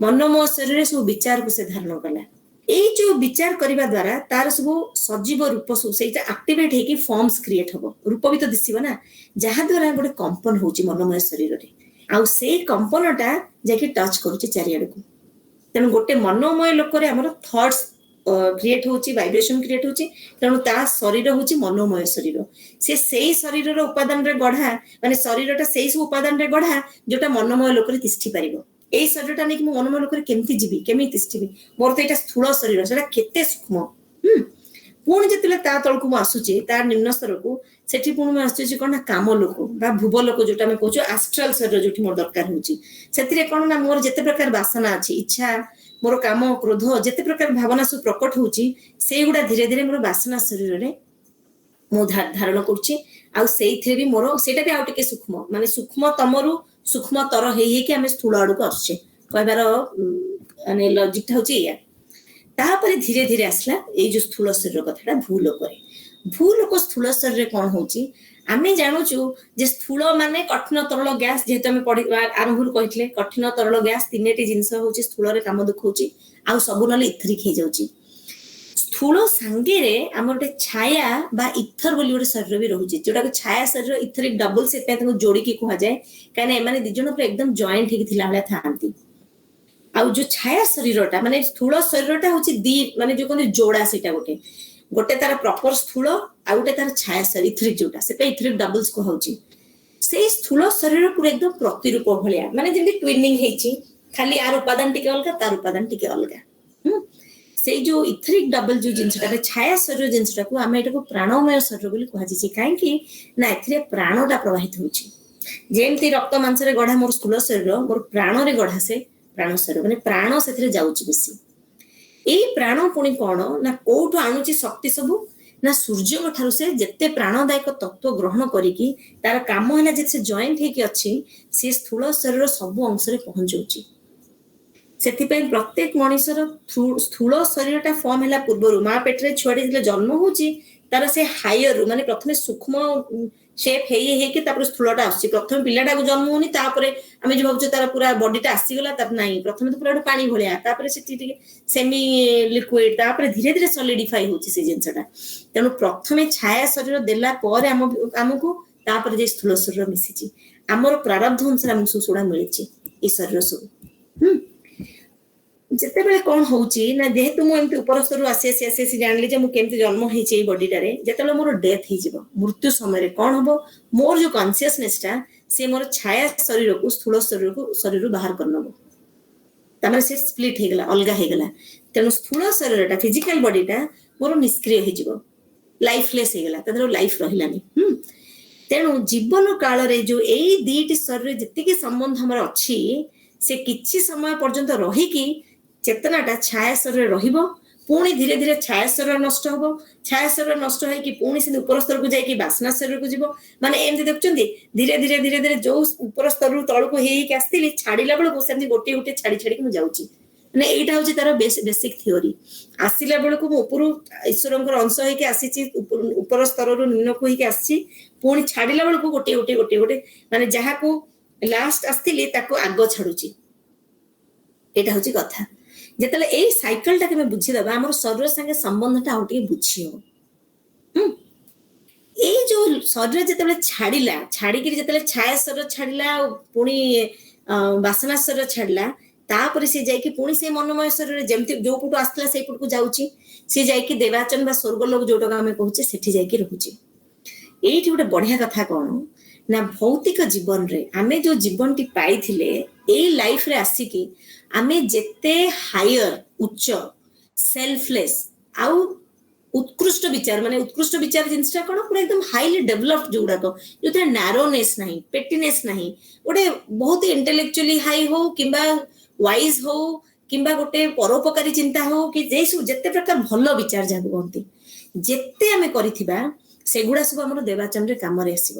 मनोमय शरीर रे सब विचार को से धारण कला एई जो विचार करिबा द्वारा तार सब सजीव रूप सब सेटा एक्टिवेट हेकी फॉर्म्स क्रिएट हबो रूप भी तो दिसिबो ना जहा द्वारा गोटे कंपन होची मनोमय शरीर रे आ से कंपनटा जेकी टच करूची चारियाड को तन गोटे मनोमय लोक रे हमर थॉट्स क्रिएट होची वाइब्रेशन क्रिएट होची तेणु ता शरीर होची मनोमय शरीर से सेई शरीर रो उपादान रे गढ़ा माने शरीरटा सेई सब उपादान रे गढ़ा जोटा मनोमय लोक रे तिष्ठी परिबो एई शरीरटा नै कि मो मनोमय लोक रे केमति जीवी केमि तिष्ठिबी मोर तो एटा स्थूल शरीर सेटा केते सूक्ष्म पुणी जेतले ता तळकु म आसुची ता निम्न स्तर को सेठी पुणी म आसुची कोन काम लोक बा भूव लोक जोटा हम कहूछु एस्ट्रल शरीर जोठी मोर दरकार होची सेतिरे कोन ना मोर जेते प्रकार वासना अछि इच्छा मोर काम क्रोध जेते प्रकार भावना सब प्रकट होची से गुडा धीरे धीरे मोर वासना शरीर रे मो धारण करछि आ सेइथे भी मोर सेटा भी आ टिके सूक्ष्म माने सूक्ष्म तमरु सूक्ष्म तर हेई कि हम स्थूल आडू को आछे कहबार माने लॉजिक ता होची या तापरे धीरे धीरे आसला ए जो स्थूल शरीर कथाटा भूलोक स्थूल शरीर रे कोन होची आमे जानूछु जे स्थूल माने कठिन तरल गैस जेते हम पढि आरंभरु कहितले कठिन तरल गैस तीनटी जिंस होची स्थूल रे काम दुखौची आ सब नले इथरिक हे जाउची स्थूल संगे रे हमर गोटे छाया बा इथर बोली गोटे शरीर भी रहुची जोटा छाया शरीर इथरिक डबल से ताको जोड़ी की कहा जाए काने माने दिजन पर एकदम जॉइंट हेकी थिला हला थांती आ जो छाया शरीरटा माने स्थूल शरीरटा होची दी माने जो कोन जोड़ा सेटा गोटे गोटे तार प्रॉपर स्थूल आ गोटे तार छाया शरीर इथरिक जोटा सेटा इथरिक डबल्स को होची से स्थूल शरीर पूरा एकदम प्रतिरूप भलिया माने जेंति ट्विनिंग हेची खाली आर उपादान टिके अलगा तार उपादान टिके अलगा से जो इथरिक डबल जो जिंसटा छाया शरीर जिंसटा को आमे एटा को प्राणमय शरीर बोली कहा जाय काहे कि ना एथिरे प्राणटा प्रवाहित होची जेंति रक्त मांस रे गढा मोर स्थूल शरीर मोर प्राण रे गढा से प्राण शरीर माने प्राण सेथिरे जाउची बेसी ए प्राण पुणी कोन ना कोठो आणुची शक्ति सब ना सूर्य ठारू से जेते प्राणदायक तत्व ग्रहण करिकी तार काम हैला जे से जॉइंट हे कि अछि से स्थूल शरीर सब अंश रे पहुंचौची ସେଥିପାଇଁ ପ୍ରତ୍ୟେକ ମଣିଷର ସ୍ଥୂଳ ଶରୀରଟା ଫର୍ମ ହେଲା ପୂର୍ବରୁ ମା ପେଟରେ ଛୁଆଟି ଯେତେବେଳେ ଜନ୍ମ ହଉଛି ତାର ସେ ହାୟରରୁ ମାନେ ପ୍ରଥମେ ସୂକ୍ଷ୍ମ ସେପ୍ ହେଇକି ତାପରେ ସ୍ଥୂଳଟା ଆସୁଛି। ପ୍ରଥମେ ପିଲାଟାକୁ ଜନ୍ମ ହଉନି, ତାପରେ ଆମେ ଯୋଉ ଭାବୁଛେ ତାର ପୁରା ବଡିଟା ଆସିଗଲା, ତାପରେ ନାହିଁ, ପ୍ରଥମେ ତ ପୁରା ଗୋଟେ ପାଣି ଭଳିଆ, ତାପରେ ସେଠି ଟିକେ ସେମି ଲିକ୍ୱିଡ, ତାପରେ ଧୀରେ ଧୀରେ ସଲିଡିଫାଇ ହଉଛି ସେ ଜିନିଷଟା। ତେଣୁ ପ୍ରଥମେ ଛାୟା ଶରୀର ଦେଲା ପରେ ଆମକୁ ତାପରେ ଯେ ସ୍ଥୂଳ ଶରୀର ମିଶିଛି। ଆମର ପ୍ରାରବ୍ଧ ଅନୁସାରେ ଆମକୁ ସବୁ ସେଗୁଡା ମିଳିଛି ଏଇ ଶରୀର ସବୁ। ଯେତେବେଳେ କଣ ହଉଛି ନା ଯେହେତୁ ମୁଁ ଏମିତି ଉପର ସ୍ତରରୁ ଆସି ଜାଣିଲି ଯେ ମୁଁ କେମିତି ଜନ୍ମ ହେଇଛି ଏଇ ବଡିଟାରେ, ଯେତେବେଳେ ମୋର ଡେଥ୍ ହେଇଯିବ ମୃତ୍ୟୁ ସମୟରେ କଣ ହବ, ମୋର ଯୋଉ କନସିୟସନେସଟା ସେ ମୋର ଛାୟା ଶରୀରକୁ ସ୍ଥୂଳ ଶରୀରରୁ ବାହାର କରିନବ। ତାମାନେ ସେ ସ୍ପ୍ଲିଟ୍ ହେଇଗଲା, ଅଲଗା ହେଇଗଲା। ତେଣୁ ସ୍ଥୂଳ ଶରୀରଟା ଫିଜିକାଲ ବଡିଟା ମୋର ନିଷ୍କ୍ରିୟ ହେଇଯିବ, ଲାଇଫଲେସ୍ ହେଇଗଲା, ତା ଦେହରେ ଲାଇଫ ରହିଲାନି। ତେଣୁ ଜୀବନ କାଳରେ ଯୋଉ ଏଇ ଦିଟି ଶରୀର ଯେତିକି ସମ୍ବନ୍ଧ ଆମର ଅଛି, ସେ କିଛି ସମୟ ପର୍ଯ୍ୟନ୍ତ ରହିକି ଚେତନାଟା ଛାୟା ଶରୀରରେ ରହିବ, ପୁଣି ଧୀରେ ଧୀରେ ଛାୟା ଶରୀର ନଷ୍ଟ ହବ, ଛାୟା ଶରୀର ନଷ୍ଟ ହେଇକି ପୁଣି ସେମିତି ଉପର ସ୍ତରକୁ ଯାଇକି ବାସନା ଶରୀରକୁ ଯିବ। ମାନେ ଏମିତି ଦେଖୁଛନ୍ତି ଧୀରେ ଧୀରେ ଧୀରେ ଧୀରେ ଯୋଉ ଉପର ସ୍ତରରୁ ତଳକୁ ହେଇକି ଆସିଥିଲି, ଛାଡିଲା ବେଳକୁ ସେମିତି ଗୋଟିଏ ଗୋଟିଏ ଛାଡି ଛାଡିକି ମୁଁ ଯାଉଛି। ମାନେ ଏଇଟା ହଉଛି ତାର ବେସିକ ଥିଓରି। ଆସିଲା ବେଳକୁ ମୁଁ ଉପରୁ ଈଶ୍ୱରଙ୍କର ଅଂଶ ହେଇକି ଆସିଛି, ଉପର ସ୍ତରରୁ ନିମ୍ନକୁ ହେଇକି ଆସିଛି, ପୁଣି ଛାଡିଲା ବେଳକୁ ଗୋଟିଏ ଗୋଟିଏ ଗୋଟିଏ ଗୋଟିଏ ମାନେ ଯାହାକୁ ଲାଷ୍ଟ ଆସିଥିଲି ତାକୁ ଆଗ ଛାଡୁଛି। ଏଇଟା ହଉଛି କଥା। ଯେତେବେଳେ ଏଇ ସାଇକେଲଟାକୁ ଆମେ ବୁଝିଦବା, ଆମର ଶରୀର ସାଙ୍ଗେ ସମ୍ବନ୍ଧଟା ଆଉ ଟିକେ ବୁଝି ହବ। ଏଇ ଯୋଉ ଶରୀର ଯେତେବେଳେ ଛାଡିକିରି ଯେତେବେଳେ ଛାୟା ଶରୀର ଛାଡିଲା, ପୁଣି ବାସନା ଶରୀର ଛାଡିଲା, ତାପରେ ସେ ଯାଇକି ପୁଣି ସେ ମନୋମୟ ଶରୀରରେ ଯେମିତି ଯୋଉ ପଟୁ ଆସିଥିଲା ସେଇ ପଟକୁ ଯାଉଛି, ସେ ଯାଇକି ଦେବାଚନ ବା ସ୍ୱର୍ଗଲୋକ ଯୋଉଟାକୁ ଆମେ କହୁଛେ ସେଠି ଯାଇକି ରହୁଛି। ଏଇଠି ଗୋଟେ ବଢିଆ କଥା କଣ ନା, ଭୌତିକ ଜୀବନରେ ଆମେ ଯୋଉ ଜୀବନଟି ପାଇଥିଲେ ଏଇ ଲାଇଫରେ ଆସିକି ଆମେ ଯେତେ ହାୟର ଉଚ୍ଚ ସେଲ୍ଫଲେସ୍ ଆଉ ଉତ୍କୃଷ୍ଟ ବିଚାର, ମାନେ ଉତ୍କୃଷ୍ଟ ବିଚାର ଜିନିଷଟା କଣ, ପୁରା ଏକଦମ ହାଇଲି ଡେଭଲପଡ ଯୋଉଗୁଡାକ, ଯୋଉଥିରେ ନାରୋନେସ୍ ନାହିଁ, ପେଟିନେସ୍ ନାହିଁ, ଗୋଟେ ବହୁତ ଇଣ୍ଟେଲେକ୍ଚୁଆଲି ହାଇ ହଉ କିମ୍ବା ୱାଇଜ ହଉ କିମ୍ବା ଗୋଟେ ପରୋପକାରୀ ଚିନ୍ତା ହଉ କି ସବୁ ଯେତେ ପ୍ରକାର ଭଲ ବିଚାର ଯାହାକୁ କହନ୍ତି, ଯେତେ ଆମେ କରିଥିବା ସେଗୁଡା ସବୁ ଆମର ଦେବାଚନରେ କାମରେ ଆସିବ।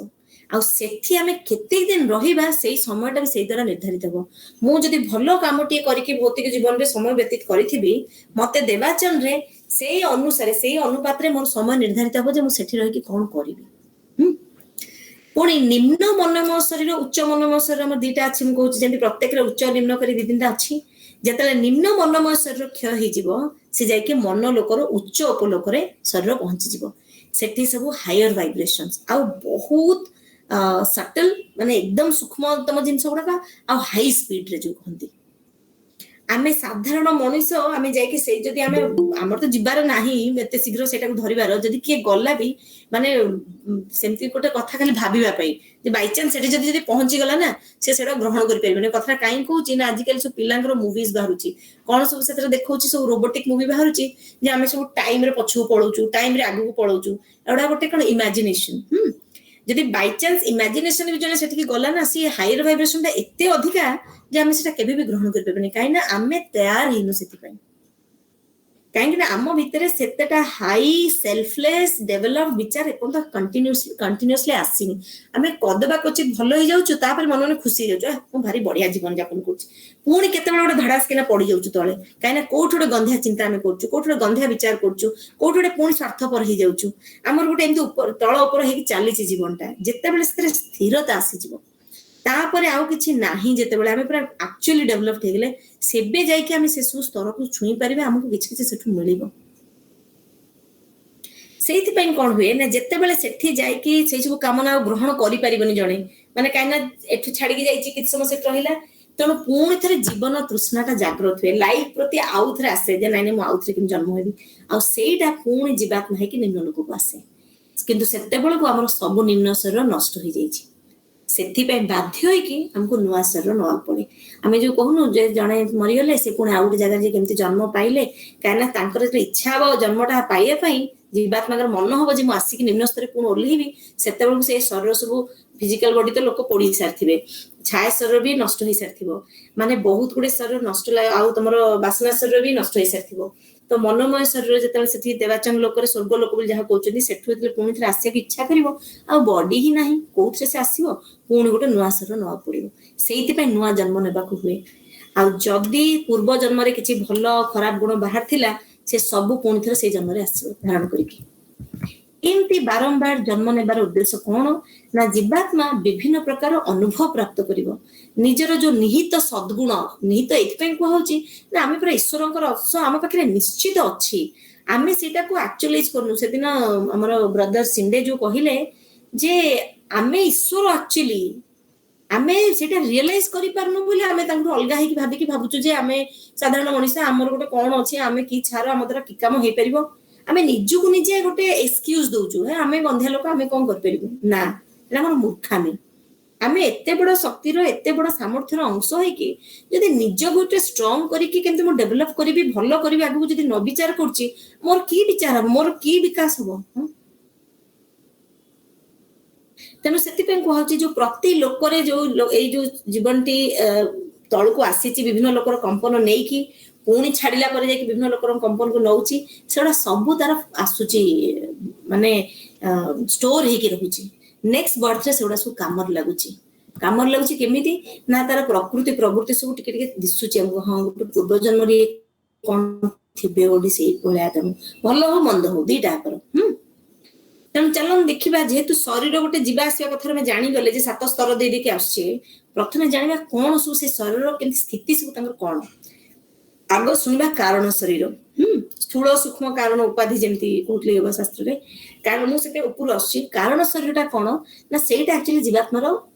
ଆଉ ସେଠି ଆମେ କେତେ ଦିନ ରହିବା ସେଇ সময়ଟା ବି ସେଇ ଦ୍ୱାରା ନିର୍ଦ୍ଧାରିତ ହବ। ମୁଁ ଯଦି ଭଲ କାମଟିଏ କରିକି ଭୌତିକ ଜୀବନରେ ସମୟ ବ୍ୟତୀତ କରିଥିବି, ମତେ ଦେବାଚନରେ ସେଇ ଅନୁସାରେ ସେଇ ଅନୁପାତରେ ମୋର ସମୟ ନିର୍ଦ୍ଧାରିତ ହବ ଯେ ମୁଁ ସେଠି ରହିକି କଣ କରିବି। ପୁଣି ନିମ୍ନ ମନୋମୟ ଶରୀର, ଉଚ୍ଚ ମନୋମୟ ଶରୀର ଆମର ଦିଟା ଅଛି। ମୁଁ କହୁଛି ଯେମିତି ପ୍ରତ୍ୟେକରେ ଉଚ୍ଚ ନିମ୍ନ କରି ଦି ତିନିଟା ଅଛି। ଯେତେବେଳେ ନିମ୍ନ ମନୋମୟ ଶରୀର କ୍ଷୟ ହେଇଯିବ, ସେ ଯାଇକି ମନଲୋକର ଉଚ୍ଚ ଉପଲୋକରେ ଶରୀର ପହଞ୍ଚିଯିବ। ସେଠି ସବୁ ହାୟର ଭାଇବ୍ରେସନ୍ସ ଆଉ ବହୁତ ସଟଲ, ମାନେ ଏକଦମ ସୂକ୍ଷ୍ମତମ ଜିନିଷ ଗୁଡାକ, ଆଉ ହାଇ ସ୍ପିଡରେ ଯୋଉ କହନ୍ତି। ଆମେ ସାଧାରଣ ମଣିଷ ଆମେ ଯାଇକି ସେଇ ଯଦି ଆମର ତ ଯିବାର ନାହିଁ ଏତେ ଶୀଘ୍ର ସେଇଟାକୁ ଧରିବାର, ଯଦି କିଏ ଗଲା ବି ମାନେ ସେମିତି ଗୋଟେ କଥା ଖାଲି ଭାବିବା ପାଇଁ ଯେ ବାଇଚାନ୍ସ ସେଠି ଯଦି ପହଞ୍ଚିଗଲା ନା, ସେ ସେଇଟା ଗ୍ରହଣ କରିପାରିବନି। କଥାଟା କାହିଁକି କହୁଛି ନା, ଆଜିକାଲି ସବୁ ପିଲାଙ୍କର ମୁଭିଜ ବାହାରୁଛି, କଣ ସବୁ ସେଥିରେ ଦେଖଉଛି, ସବୁ ରୋବୋଟିକ ମୁଭି ବାହାରୁଛି ଯେ ଆମେ ସବୁ ଟାଇମରେ ପଛକୁ ପଳଉଛୁ, ଟାଇମରେ ଆଗକୁ ପଳଉଛୁ। ଏଗୁଡା ଗୋଟେ କଣ ଇମାଜିନେସନ। ଯଦି ବାଇଚାନ୍ସ ଇମାଜିନେସନ ବି ଜଣେ ସେଠିକି ଗଲା ନା, ସିଏ ହାୟର ଭାଇବ୍ରେସନଟା ଏତେ ଅଧିକା ଯେ ଆମେ ସେଟା କେବେ ବି ଗ୍ରହଣ କରିପାରିବାନି। କାହିଁକି ନା ଆମେ ତୟାର ହେଇନୁ ସେଥିପାଇଁ। କାହିଁକି ନା ଆମ ଭିତରେ ସେତେଟା ହାଇ ସେଲ୍ଫଲେସ୍ ଡେଭଲପ ବିଚାର ଏପର୍ଯ୍ୟନ୍ତ କଣ୍ଟିନ୍ୟୁସଲି ଆସିନି। ଆମେ କଦବା କ୍ୱଚିତ ଭଲ ହେଇଯାଉଛୁ, ତାପରେ ମନେ ମନେ ଖୁସି ହେଇଯାଉଛୁ, ମୁଁ ଭାରି ବଢିଆ ଜୀବନ ଯାପନ କରୁଛି। ପୁଣି କେତେବେଳେ ଗୋଟେ ଧଡାସ କିନା ପଡିଯାଉଛୁ ତଳେ, କାହିଁକିନା କୋଉଠି ଗୋଟେ ଗନ୍ଧିଆ ଚିନ୍ତା ଆମେ କରୁଛୁ, କୋଉଠି ଗୋଟେ ଗନ୍ଧିଆ ବିଚାର କରୁଛୁ, କୋଉଠି ଗୋଟେ ପୁଣି ସ୍ୱାର୍ଥପର ହେଇଯାଉଛୁ। ଆମର ଗୋଟେ ଏମିତି ତଳ ଉପର ହେଇକି ଚାଲିଛି ଜୀବନଟା। ଯେତେବେଳେ ସେଥିରେ ସ୍ଥିରତା ଆସିଯିବ, ତାପରେ ଆଉ କିଛି ନାହିଁ, ଯେତେବେଳେ ଆମେ ପୁରା ଆକ୍ଚୁଆଲି ଡେଭଲପଡ ହେଇଗଲେ, ସେବେ ଯାଇକି ଆମେ ସେସବୁ ସ୍ତରକୁ ଛୁଇଁ ପାରିବା, ଆମକୁ କିଛି କିଛି ସେଠୁ ମିଳିବ। ସେଇଥିପାଇଁ କଣ ହୁଏ ନା, ଯେତେବେଳେ ସେଠି ଯାଇକି ସେଇ ସବୁ କାମନା ଆଉ ଗ୍ରହଣ କରିପାରିବନି ଜଣେ, ମାନେ କାହିଁକିନା ଏଠୁ ଛାଡିକି ଯାଇଛି, କିଛି ସମୟ ସେଠି ରହିଲା, ତେଣୁ ପୁଣି ଥରେ ଜୀବନ ତୃଷ୍ଣାଟା ଜାଗ୍ରତ ହୁଏ, ଲାଇଫ ପ୍ରତି ଆଉ ଥରେ ଆସେ ଯେ ନାଇଁ ନାଇଁ ମୁଁ ଆଉ ଥରେ କେମିତି ଜନ୍ମ ହେବି। ଆଉ ସେଇଟା ପୁଣି ଜୀବାତ୍ମା ହେଇକି ନିମ୍ନ ଲୋକକୁ ଆସେ। କିନ୍ତୁ ସେତେବେଳକୁ ଆମର ସବୁ ନିମ୍ନ ଶରୀର ନଷ୍ଟ ହେଇଯାଇଛି। ସେଥିପାଇଁ ବାଧ୍ୟ ହେଇକି ଆମକୁ ନୂଆ ଶରୀର ନେବାକୁ ପଡେ। ଆମେ ଯୋଉ କହୁନୁ ଯେ ଜଣେ ମରିଗଲେ ସେ ପୁଣି ଆଉ ଗୋଟେ ଜାଗାରେ କେମିତି ଜନ୍ମ ପାଇଲେ, କାହିଁକିନା ତାଙ୍କର ଯେତେବେଳେ ଇଚ୍ଛା ହବ ଜନ୍ମଟା ପାଇବା ପାଇଁ, ଜୀବାତ୍ମାଙ୍କର ମନ ହବ ଯେ ମୁଁ ଆସିକି ନିମ୍ନ ସ୍ତରରେ ପୁଣି ଓହ୍ଲେଇବି, ସେତେବେଳକୁ ସେ ଶରୀର ସବୁ ଫିଜିକାଲ ବଡି ତ ଲୋକ ପୋଡି ସାରିଥିବେ, ଛାୟା ଶରୀର ବି ନଷ୍ଟ ହେଇସାରିଥିବ, ମାନେ ବହୁତ ଗୁଡେ ଶରୀର ନଷ୍ଟ, ଆଉ ତମର ବାସନା ଶରୀର ବି ନଷ୍ଟ ହେଇସାରିଥିବ। ତ ମନୋମୟ ଶରୀର ଯେତେବେଳେ ସେଠି ଦେବାଚନ ଲୋକରେ ସ୍ୱର୍ଗ ଲୋକ ବୋଲି ଯାହା କହୁଛନ୍ତି, ସେଠୁ ଯେତେବେଳେ ପୁଣି ଥରେ ଆସିବାକୁ ଇଚ୍ଛା କରିବ, ଆଉ ବଡି ହିଁ ନାହିଁ, କୋଉଥିରେ ସେ ଆସିବ, ପୁଣି ଗୋଟେ ନୂଆ ଶରୀର ନେବାକୁ ପଡିବ। ସେଇଥିପାଇଁ ନୂଆ ଜନ୍ମ ନେବାକୁ ହୁଏ। ଆଉ ଯଦି ପୂର୍ବ ଜନ୍ମରେ କିଛି ଭଲ ଖରାପ ଗୁଣ ବାହାର ଥିଲା ସେ ସବୁ ପୁଣି ଥରେ ସେଇ ଜନ୍ମରେ ଆସିବ ଧାରଣ କରିକି। ଏମିତି ବାରମ୍ବାର ଜନ୍ମ ନେବାର ଉଦ୍ଦେଶ୍ୟ କଣ ନା ଜୀବାତ୍ମା ବିଭିନ୍ନ ପ୍ରକାର ଅନୁଭବ ପ୍ରାପ୍ତ କରିବ। ନିଜର ଯୋଉ ନିହିତ ସଦ୍ଗୁଣ, ନିହିତ ଏଥିପାଇଁ କୁହାହଉଛି ନା ଆମେ ପୁରା ଈଶ୍ୱରଙ୍କର ଅଂଶ ଆମ ପାଖରେ ନିଶ୍ଚିତ ଅଛି, ଆମେ ସେଇଟାକୁ ଆକ୍ଚୁଆଲାଇଜ କରୁନୁ। ସେଦିନ ଆମର ବ୍ରଦର ସିଣ୍ଡେ ଯୋଉ କହିଲେ ଯେ ଆମେ ଈଶ୍ୱର ଆକ୍ଚୁଆଲି ଆମେ ସେଇଟା ରିଏଲାଇଜ କରିପାରୁନୁ ବୋଲି ଆମେ ତାଙ୍କୁ ଅଲଗା ହେଇକି ଭାବୁଛୁ ଯେ ଆମେ ସାଧାରଣ ମଣିଷ, ଆମର ଗୋଟେ କଣ ଅଛି, ଆମେ କି ଛାର, ଆମ ଦ୍ୱାରା କି କାମ ହେଇପାରିବ। ଆମେ ନିଜକୁ ନିଜେ ଗୋଟେ ଏକ୍ସକ୍ୟୁଜ ଦଉଛୁ, ଆମେ ଗନ୍ଧିଆ ଲୋକ, ଆମେ କଣ କରିପାରିବୁ। ନା, ଏଟା ଆମର ମୂର୍ଖାମି। ଆମେ ଏତେ ବଡ ଶକ୍ତିର ଏତେ ବଡ ସାମର୍ଥ୍ୟର ଅଂଶ ହେଇକି ଯଦି ନିଜକୁ ଗୋଟେ ଷ୍ଟ୍ରଙ୍ଗ କରିକି କେମିତି ମୁଁ ଡେଭଲପ କରିବି, ଭଲ କରିବି ଆଗକୁ ଯଦି ନ ବିଚାର କରୁଛି, ମୋର କି ବିଚାର ହବ, ମୋର କି ବିକାଶ ହବ। ତେଣୁ ସେଥିପାଇଁ କୁହାଉଛି ଯୋଉ ପ୍ରତି ଲୋକରେ ଯୋଉ ଏଇ ଯୋଉ ଜୀବନଟି ତଳକୁ ଆସିଛି ବିଭିନ୍ନ ଲୋକର କମ୍ପନ ନେଇକି ପୁଣି ଛାଡିଲା ପରେ ଯାଇକି ବିଭିନ୍ନ ଲୋକର କମ୍ପନକୁ ନଉଛି, ସେଗୁଡା ସବୁ ତାର ଆସୁଛି ମାନେ ଷ୍ଟୋର ହେଇକି ରହୁଛି। ନେକ୍ସଟ ବର୍ଥରେ ସେଗୁଡା ସବୁ କାମରେ ଲାଗୁଛି। କାମରେ ଲାଗୁଛି କେମିତି ନା ତାର ପ୍ରକୃତି ପ୍ରବୃତ୍ତି ସବୁ ଟିକେ ଟିକେ ଦିଶୁଛି ଆମକୁ। ହଁ, ଗୋଟେ ପୂର୍ବଜନ୍ମରେ କଣ ଥିବେ ଗୋଟେ ସେଇ ଭଳିଆ ତମ ଭଲ ହଉ ମନ୍ଦ ହଉ ଦିଟା ଆକର। ତେଣୁ ଚାଲନ୍ତୁ ଦେଖିବା, ଯେହେତୁ ଶରୀର ଗୋଟେ ଯିବା ଆସିବା କଥା ଆମେ ଜାଣିଗଲେ ଯେ 7 ସ୍ତର ଦେଇକି ଆସୁଛେ, ପ୍ରଥମେ ଜାଣିବା କଣ ସବୁ ସେ ଶରୀରର କେମିତି ସ୍ଥିତି ସବୁ ତାଙ୍କର କଣ। ଆଗ ଶୁଣିବା କାରଣ ଶରୀର। ସ୍ଥୂଳ ସୂକ୍ଷ୍ମ କାରଣ ଉପାଧି ଯେମିତି କହୁଥିଲେ ଯୋଗ ଶାସ୍ତ୍ରରେ, କାରଣ ମୁଁ ସେଟା ଉପରୁ ଆସୁଛି। କାରଣ ଶରୀରଟା କଣ ନା ସେଇଟା ଆକ୍ଚୁଆଲି ଜୀବାତ୍ମାର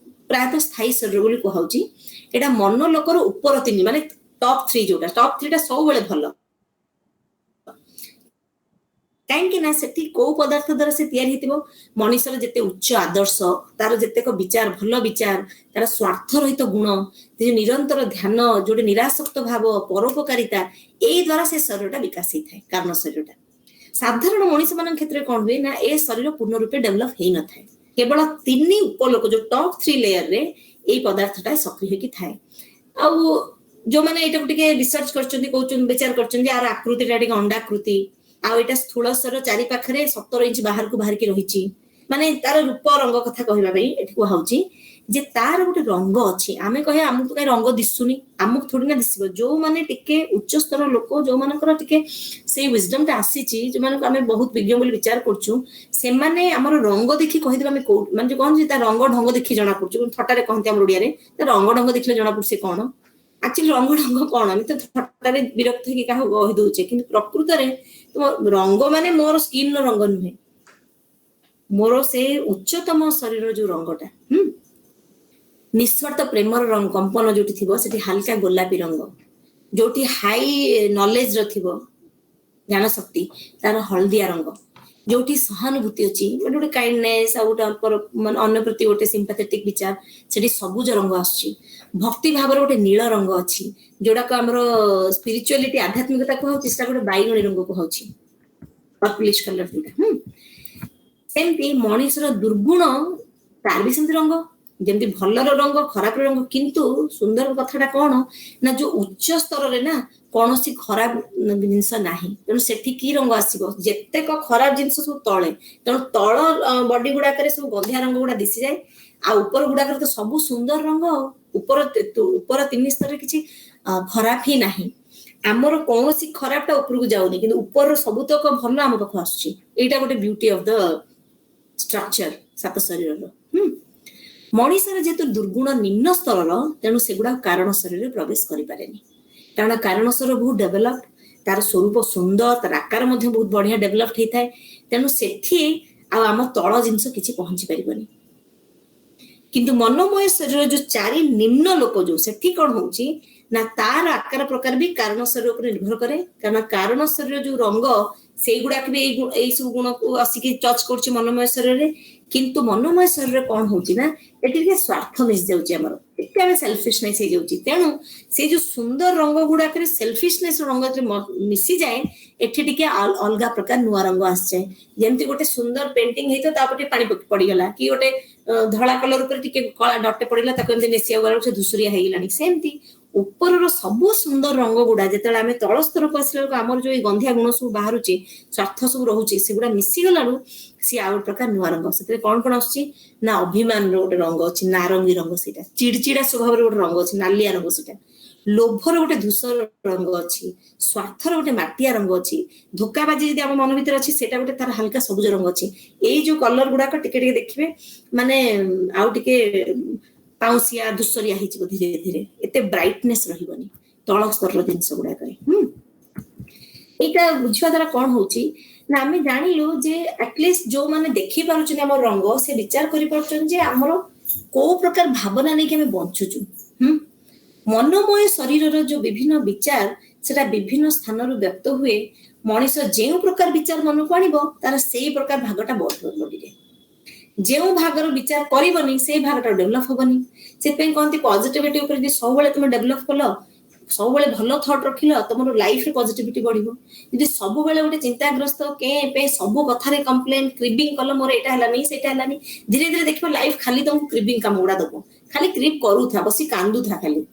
ପ୍ରାୟତଃ ସ୍ଥାୟୀ ଶରୀର ବୋଲି କୁହାଉଛି। ଏଇଟା ମନ ଲୋକର ଉପର 3 ମାନେ ଟପ୍ 3, ଯୋଉଟା ଟପ୍ 3ଟା ସବୁବେଳେ ଭଲ। କାହିଁକି ନା ସେଠି କୋଉ ପଦାର୍ଥ ଦ୍ୱାରା ସେ ତିଆରି ହେଇଥିବ, ମଣିଷର ଯେତେ ଉଚ୍ଚ ଆଦର୍ଶ, ତାର ଯେତେକ ବିଚାର, ଭଲ ବିଚାର, ତାର ସ୍ୱାର୍ଥ ରହିତ ଗୁଣ, ନିରନ୍ତର ଧ୍ୟାନ, ଯୋଉଠି ନିରାସକ୍ତ ଭାବ, ପରୋପକାରିତା, ଏଇ ଦ୍ୱାରା ସେ ଶରୀରଟା ବିକାଶ ହେଇଥାଏ, କାରଣ ଶରୀରଟା। ସାଧାରଣ ମଣିଷ ମାନଙ୍କ କ୍ଷେତ୍ରରେ କଣ ହୁଏ ନା ଏ ଶରୀର ପୂର୍ଣ୍ଣ ରୂପେ ଡେଭଲପ ହେଇନଥାଏ। କେବଳ 3 ଉପଲୋକ ଯୋଉ ଟପ୍ 3 ଲେୟରରେ ଏଇ ପଦାର୍ଥଟା ସକ୍ରିୟ ହେଇକି ଥାଏ। ଆଉ ଯୋଉମାନେ ଏଇଟାକୁ ଟିକେ ରିସର୍ଚ୍ଚ କରିଛନ୍ତି, କହୁଛନ୍ତି, ବିଚାର କରିଛନ୍ତି, ଆର ଆକୃତିଟା ଟିକେ ଅଣ୍ଡାକୃତି, ଆଉ ଏଇଟା ସ୍ଥୂଳ ଶରୀର ଚାରି ପାଖରେ 17 ଇଞ୍ଚ ବାହାରକୁ ବାହାରିକି ରହିଛି। ମାନେ ତାର ରୂପ ରଙ୍ଗ କଥା କହିବା ପାଇଁ ଏଠି କୁହାଉଛି ଯେ ତାର ଗୋଟେ ରଙ୍ଗ ଅଛି। ଆମେ କହିବା ଆମକୁ କାହିଁ ରଙ୍ଗ ଦିଶୁନି, ଆମକୁ ଥୋଡ଼ି ନା ଦିଶିବ। ଯୋଉମାନେ ଟିକେ ଉଚ୍ଚ ସ୍ତର ଲୋକ, ଯୋଉମାନଙ୍କର ଟିକେ ସେଇ ୱିଜଡମଟା ଆସିଛି, ଯୋଉମାନଙ୍କୁ ଆମେ ବହୁତ ବିଜ୍ଞ ବୋଲି ବିଚାର କରୁଛୁ, ସେମାନେ ଆମର ରଙ୍ଗ ଦେଖି କହିଦେବେ ଆମେ କୋଉ, ମାନେ ଯୋଉ କହନ୍ତି ତା ରଙ୍ଗ ଢଙ୍ଗ ଦେଖି ଜଣା ପଡୁଛି, ଥଟାରେ କହନ୍ତି ଆମର ଓଡିଆରେ, ତା ରଙ୍ଗ ଢଙ୍ଗ ଦେଖିଲେ ଜଣା ପଡୁଛି ସେ କଣ। ଆକ୍ଚୁଆଲି ରଙ୍ଗ ଢଙ୍ଗ କଣ, ଆମେ ତ ଥଟାରେ ବିରକ୍ତ ହେଇକି କାହାକୁ କହି ଦଉଛେ, କିନ୍ତୁ ପ୍ରକୃତରେ ରଙ୍ଗ ମାନେ ମୋର ସ୍କିନ୍ ର ରଙ୍ଗ ନୁହେଁ, ମୋର ସେ ଉଚ୍ଚତମ ଶରୀରର ଯୋଉ ରଙ୍ଗଟା, ନିଃସ୍ୱାର୍ଥ ପ୍ରେମର ରଙ୍ଗ, କମ୍ପନ ଯୋଉଠି ଥିବ ସେଠି ହାଲକା ଗୋଲାପୀ ରଙ୍ଗ, ଯୋଉଠି ହାଇ ନଲେଜ ର ଥିବ ଜ୍ଞାନ ଶକ୍ତି, ତାର ହଳଦିଆ ରଙ୍ଗ, ଯୋଉଠି ସହାନୁଭୂତି ଅଛି, ଗୋଟେ ଗୋଟେ କାଇଣ୍ଡନେସ୍, ଆଉ ଗୋଟେ ମାନେ ଅନ୍ୟ ପ୍ରତି ଗୋଟେ ସିମ୍ପାଥେଟିକ ବିଚାର, ସେଠି ସବୁଜ ରଙ୍ଗ ଆସୁଛି। ଭକ୍ତି ଭାବର ଗୋଟେ ନୀଳ ରଙ୍ଗ ଅଛି, ଯୋଉଟାକୁ ଆମର ସ୍ପିରିଚୁଆଲିଟି ଆଧ୍ୟାତ୍ମିକତା କୁହାଉଛି, ସେଟା ଗୋଟେ ବାଇଗଣୀ ରଙ୍ଗ କୁହାଉଛି, ପର୍ପଲିଶ କଲର ଯୋଉଟା। ସେମିତି ମଣିଷର ଦୁର୍ଗୁଣ ତାର ବି ସେମିତି ରଙ୍ଗ, ଯେମିତି ଭଲର ରଙ୍ଗ ଖରାପର ରଙ୍ଗ। କିନ୍ତୁ ସୁନ୍ଦର କଥାଟା କଣ ନା ଯୋଉ ଉଚ୍ଚ ସ୍ତରରେ ନା କୌଣସି ଖରାପ ଜିନିଷ ନାହିଁ, ତେଣୁ ସେଠି କି ରଙ୍ଗ ଆସିବ, ଯେତେକ ଖରାପ ଜିନିଷ ସବୁ ତଳେ, ତେଣୁ ତଳ ବଡି ଗୁଡାକରେ ସବୁ ଗନ୍ଧିଆ ରଙ୍ଗ ଗୁଡା ଦିଶିଯାଏ, ଆଉ ଉପର ଗୁଡାକରେ ତ ସବୁ ସୁନ୍ଦର ରଙ୍ଗ। ଉପର 3 ସ୍ତରରେ କିଛି ଖରାପ ହିଁ ନାହିଁ। ଆମର କୌଣସି ଖରାପଟା ଉପରକୁ ଯାଉନି, କିନ୍ତୁ ଉପରର ସବୁତକ ଭଲ ଆମ ପାଖକୁ ଆସୁଛି। ଏଇଟା ଗୋଟେ ବିୟୁଟି ଅଫ ଦ ଷ୍ଟ୍ରକ୍ଚର 7 ଶରୀରର। ମଣିଷର ଯେହେତୁ ଦୁର୍ଗୁଣ ନିମ୍ନ ସ୍ତରର, ତେଣୁ ସେଗୁଡା କାରଣ ଶରୀରରେ ପ୍ରବେଶ କରିପାରେନି, କାରଣ କାରଣ ଶରୀର ବହୁତ ଡେଭଲପ, ତାର ସ୍ୱରୂପ ସୁନ୍ଦର, ତାର ଆକାର ମଧ୍ୟ ବହୁତ ବଢିଆ ଡେଭଲପ ହେଇଥାଏ। ତେଣୁ ସେଠି ଆଉ ଆମ ତଳ ଜିନିଷ କିଛି ପହଞ୍ଚି ପାରିବନି। କିନ୍ତୁ ମନୋମୟ ଶରୀର ଯୋଉ 4 ନିମ୍ନ ଲୋକ, ଯୋଉ ସେଠି କଣ ହଉଛି ନା ତାର ଆକାର ପ୍ରକାର ବି କାରଣ ଶରୀର ଉପରେ ନିର୍ଭର କରେ, କାରଣ କାରଣ ଶରୀର ଯୋଉ ରଙ୍ଗ ସେଇଗୁଡାକ ବି ଏଇ ସବୁ ଗୁଣକୁ ଆସିକି ଟଚ୍ କରୁଛି ମନୋମୟ ଶରୀରରେ। କିନ୍ତୁ ମନୋମୟ ଶରୀରରେ କଣ ହଉଛି ନା ଏଠି ଟିକେ ସ୍ୱାର୍ଥ ମିଶି ଯାଉଛି, ଆମର ଟିକେ ଆମେ ସେଲଫିଶନେସ୍ ହେଇଯାଉଛି। ତେଣୁ ସେଇ ଯୋଉ ସୁନ୍ଦର ରଙ୍ଗ ଗୁଡାକରେ ସେଲଫିଶନେସ୍ ରଙ୍ଗ ମିଶିଯାଏ, ଏଠି ଟିକେ ଅଲଗା ପ୍ରକାର ନୂଆ ରଙ୍ଗ ଆସିଯାଏ। ଯେମିତି ଗୋଟେ ସୁନ୍ଦର ପେଣ୍ଟିଂ ହେଇଥିବ, ତାପରେ ଟିକେ ପାଣି ପଡିଗଲା, କି ଗୋଟେ ଧଳା କଲର ଉପରେ ଟିକେ କଳା ଡଟେ ପଡିଲା, ତାକୁ ଏମିତି ନେସିବାକୁ ଗଲା ସେ ଧୂସୁରିଆ ହେଇଗଲାଣି। ସେମିତି ଉପରର ସବୁ ସୁନ୍ଦର ରଙ୍ଗ ଗୁଡା ଯେତେବେଳେ ଆମେ ତଳ ସ୍ତରକୁ ଆସିଲା ବେଳକୁ ଆମର ଯୋଉ ଗନ୍ଧିଆ ଗୁଣ ସବୁ ବାହାରୁଛି, ସ୍ୱାର୍ଥ ସବୁ ରହୁଛି, ସେଗୁଡା ମିଶିଗଲାରୁ ସିଏ ଆଉ ଗୋଟେ ପ୍ରକାର ନୂଆ ରଙ୍ଗ। ସେଥିରେ କଣ କଣ ଆସୁଛି ନା ଅଭିମାନର ଗୋଟେ ରଙ୍ଗ ଅଛି, ନାରଙ୍ଗୀ ରଙ୍ଗ, ସେଇଟା ଚିଡଚିଡା ସ୍ୱଭାବର ଗୋଟେ ରଙ୍ଗ ଅଛି, ନାଲିଆ ରଙ୍ଗ ସେଇଟା। लोभर गोटे धूसर रंग अच्छी, स्वार्थर गोटे माटिया रंग अच्छी, धोकाबाजी जदि आम मन भीतर अच्छी सेटा गोटे तार हल्का सबुज रंग अच्छी। एई जो कलर गुड़ाक टिके टिके देखिबे माने आउ टिके पाउसिया धूसरिया हिजिबो धीरे धीरे, एते ब्राइटनेस रहिबनी तळ स्तर जिनस गुड़ाक। एटा बुझिबा द्वारा कोन होउची ना आमे जानिलु जे एटलिस्ट जो माने देखि पारुछन हमर रंग से विचार करि पारुछन जे हमर को प्रकार भावना नै कि हमें बंचुछु। मनोमय शरीर जो विभिन्न विचार सेटा विभिन्न स्थान व्यक्त हुए, मनीष जो प्रकार विचार मन को आनिबो तार सेही प्रकार भागटा बॉडी जो भागर विचार करबनी से भागटा डेवलप होबनी। से पे कहंती पॉजिटिविटी ऊपर जे सब बेले तुम डेवलप कलो, सब बेले भलो थॉट रखिलो, तुमरो लाइफ रे पॉजिटिविटी बढ़िबो। यदि सब बेले गोटे चिंताग्रस्त के पे सब कथा रे कंप्लेन क्रिबिंग कलो मोर एटा हला नहीं सेटा हला नहीं, धीरे धीरे देखिबो लाइफ खाली तुमको क्रिबिंग काम उड़ा दबो, खाली क्रिप करू था बसी कांदू था, खाली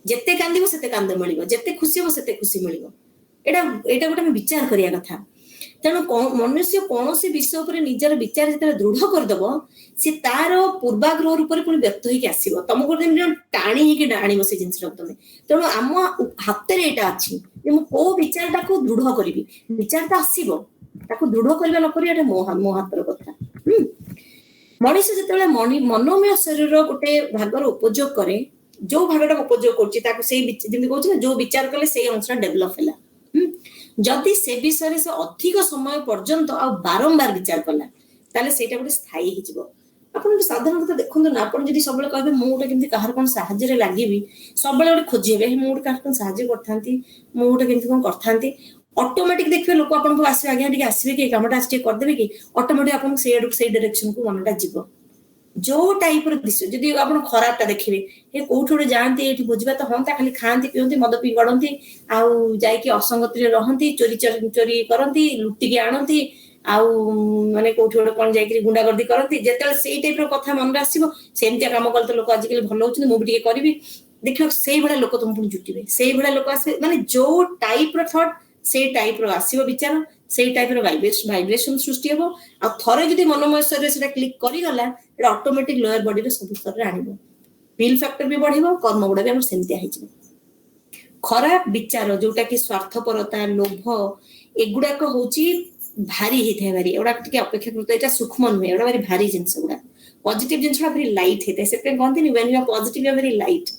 जेते कांदिबो सेते कांद मिलिबो, जेते खुशी हो सेते खुशी मिलिबो। एटा एटा गोटे विचार करिया कथा। तेणु मनुष्य कौन विषय पर निजर विचार जो दृढ़ करदेव सी तार पूर्वाग्रह रूप में व्यक्त होकर आसो, तुमको टाणी ही आण से जिन तुम। तेणु आम हाथ में यहाँ अच्छी कौ विचारटा को दृढ़ करी, विचार तो आसो दृढ़ करवा नक मो हाथर कथा। मनीष जो मनोमय शरीर गोटे भागर उपयोग करे, जो भागटा उपयोग कर जो विचार कले से अंश डेभलप है। जदि से विषय से अधिक समय पर्यंत आ बारंबार विचार कला ताले सेटा गोटे स्थायी हिजिबो। आपण साधारणतः देखंतु ना, आपण जदि सबले कहबे मु गोटे केमति कहार कोन सहाय्य रे लागिबी, सबले गोटे खोजिबे मु गोटे कहार कोन सहाय्य करथांती, मु गोटे केमति कोन करथांती, ऑटोमेटिक देखिबे लोक आपण को आसी आगे टिके आसीबे कि कामटा आसी कर देबे कि ऑटोमेटिक आपण से डायरेक्शन को मनटा जीवो। जो टाइप रो दिस जदि आपण खराबटा देखिबे ए कोठो रे जानती एठी बुझबा तो हंता खाली खांती पियंती मद पी गडंती आउ जाई कि असंगति रे रहंती, चोरी चोरी करंती, लुटी के आनंती आउ माने कोठो रे कोन जाई कि गुंडागर्दी करंती। जेतल सेई टाइप रो कथा मन रे आसीबो सेमतिया काम कल तो लोक आज कल भलो होछन, मु भी टिके करबी, देखियो सेई बडा लोक तुम पुनी जुटिबे, सेई बडा लोक आसे माने जो टाइप रो थॉट से टाइप रो आसीबो विचार, से टाइप रो वाइब्रेशन सृष्टि हेबो। आ थरे जदि मनोमय शरीर सेटा क्लिक करी गला एटा ऑटोमेटिक लोअर बॉडी रे सब स्तर रे आनिबो, फील फैक्टर भी बढ़िबो, कर्म गुडा भी हम सेमतिया हिजिबो। खराब विचार जोटा कि स्वार्थपरता, लोभ एगुडा को होची भारी हेथे, भारी एडा टिके अपेक्षाकृत एटा सूक्ष्म नुहे, एडा भारी भारी जिंस गुडा। पॉजिटिव जिंस गुडा वेरी लाइट हेथे, सेते कहंती नि when you are positive you are very light.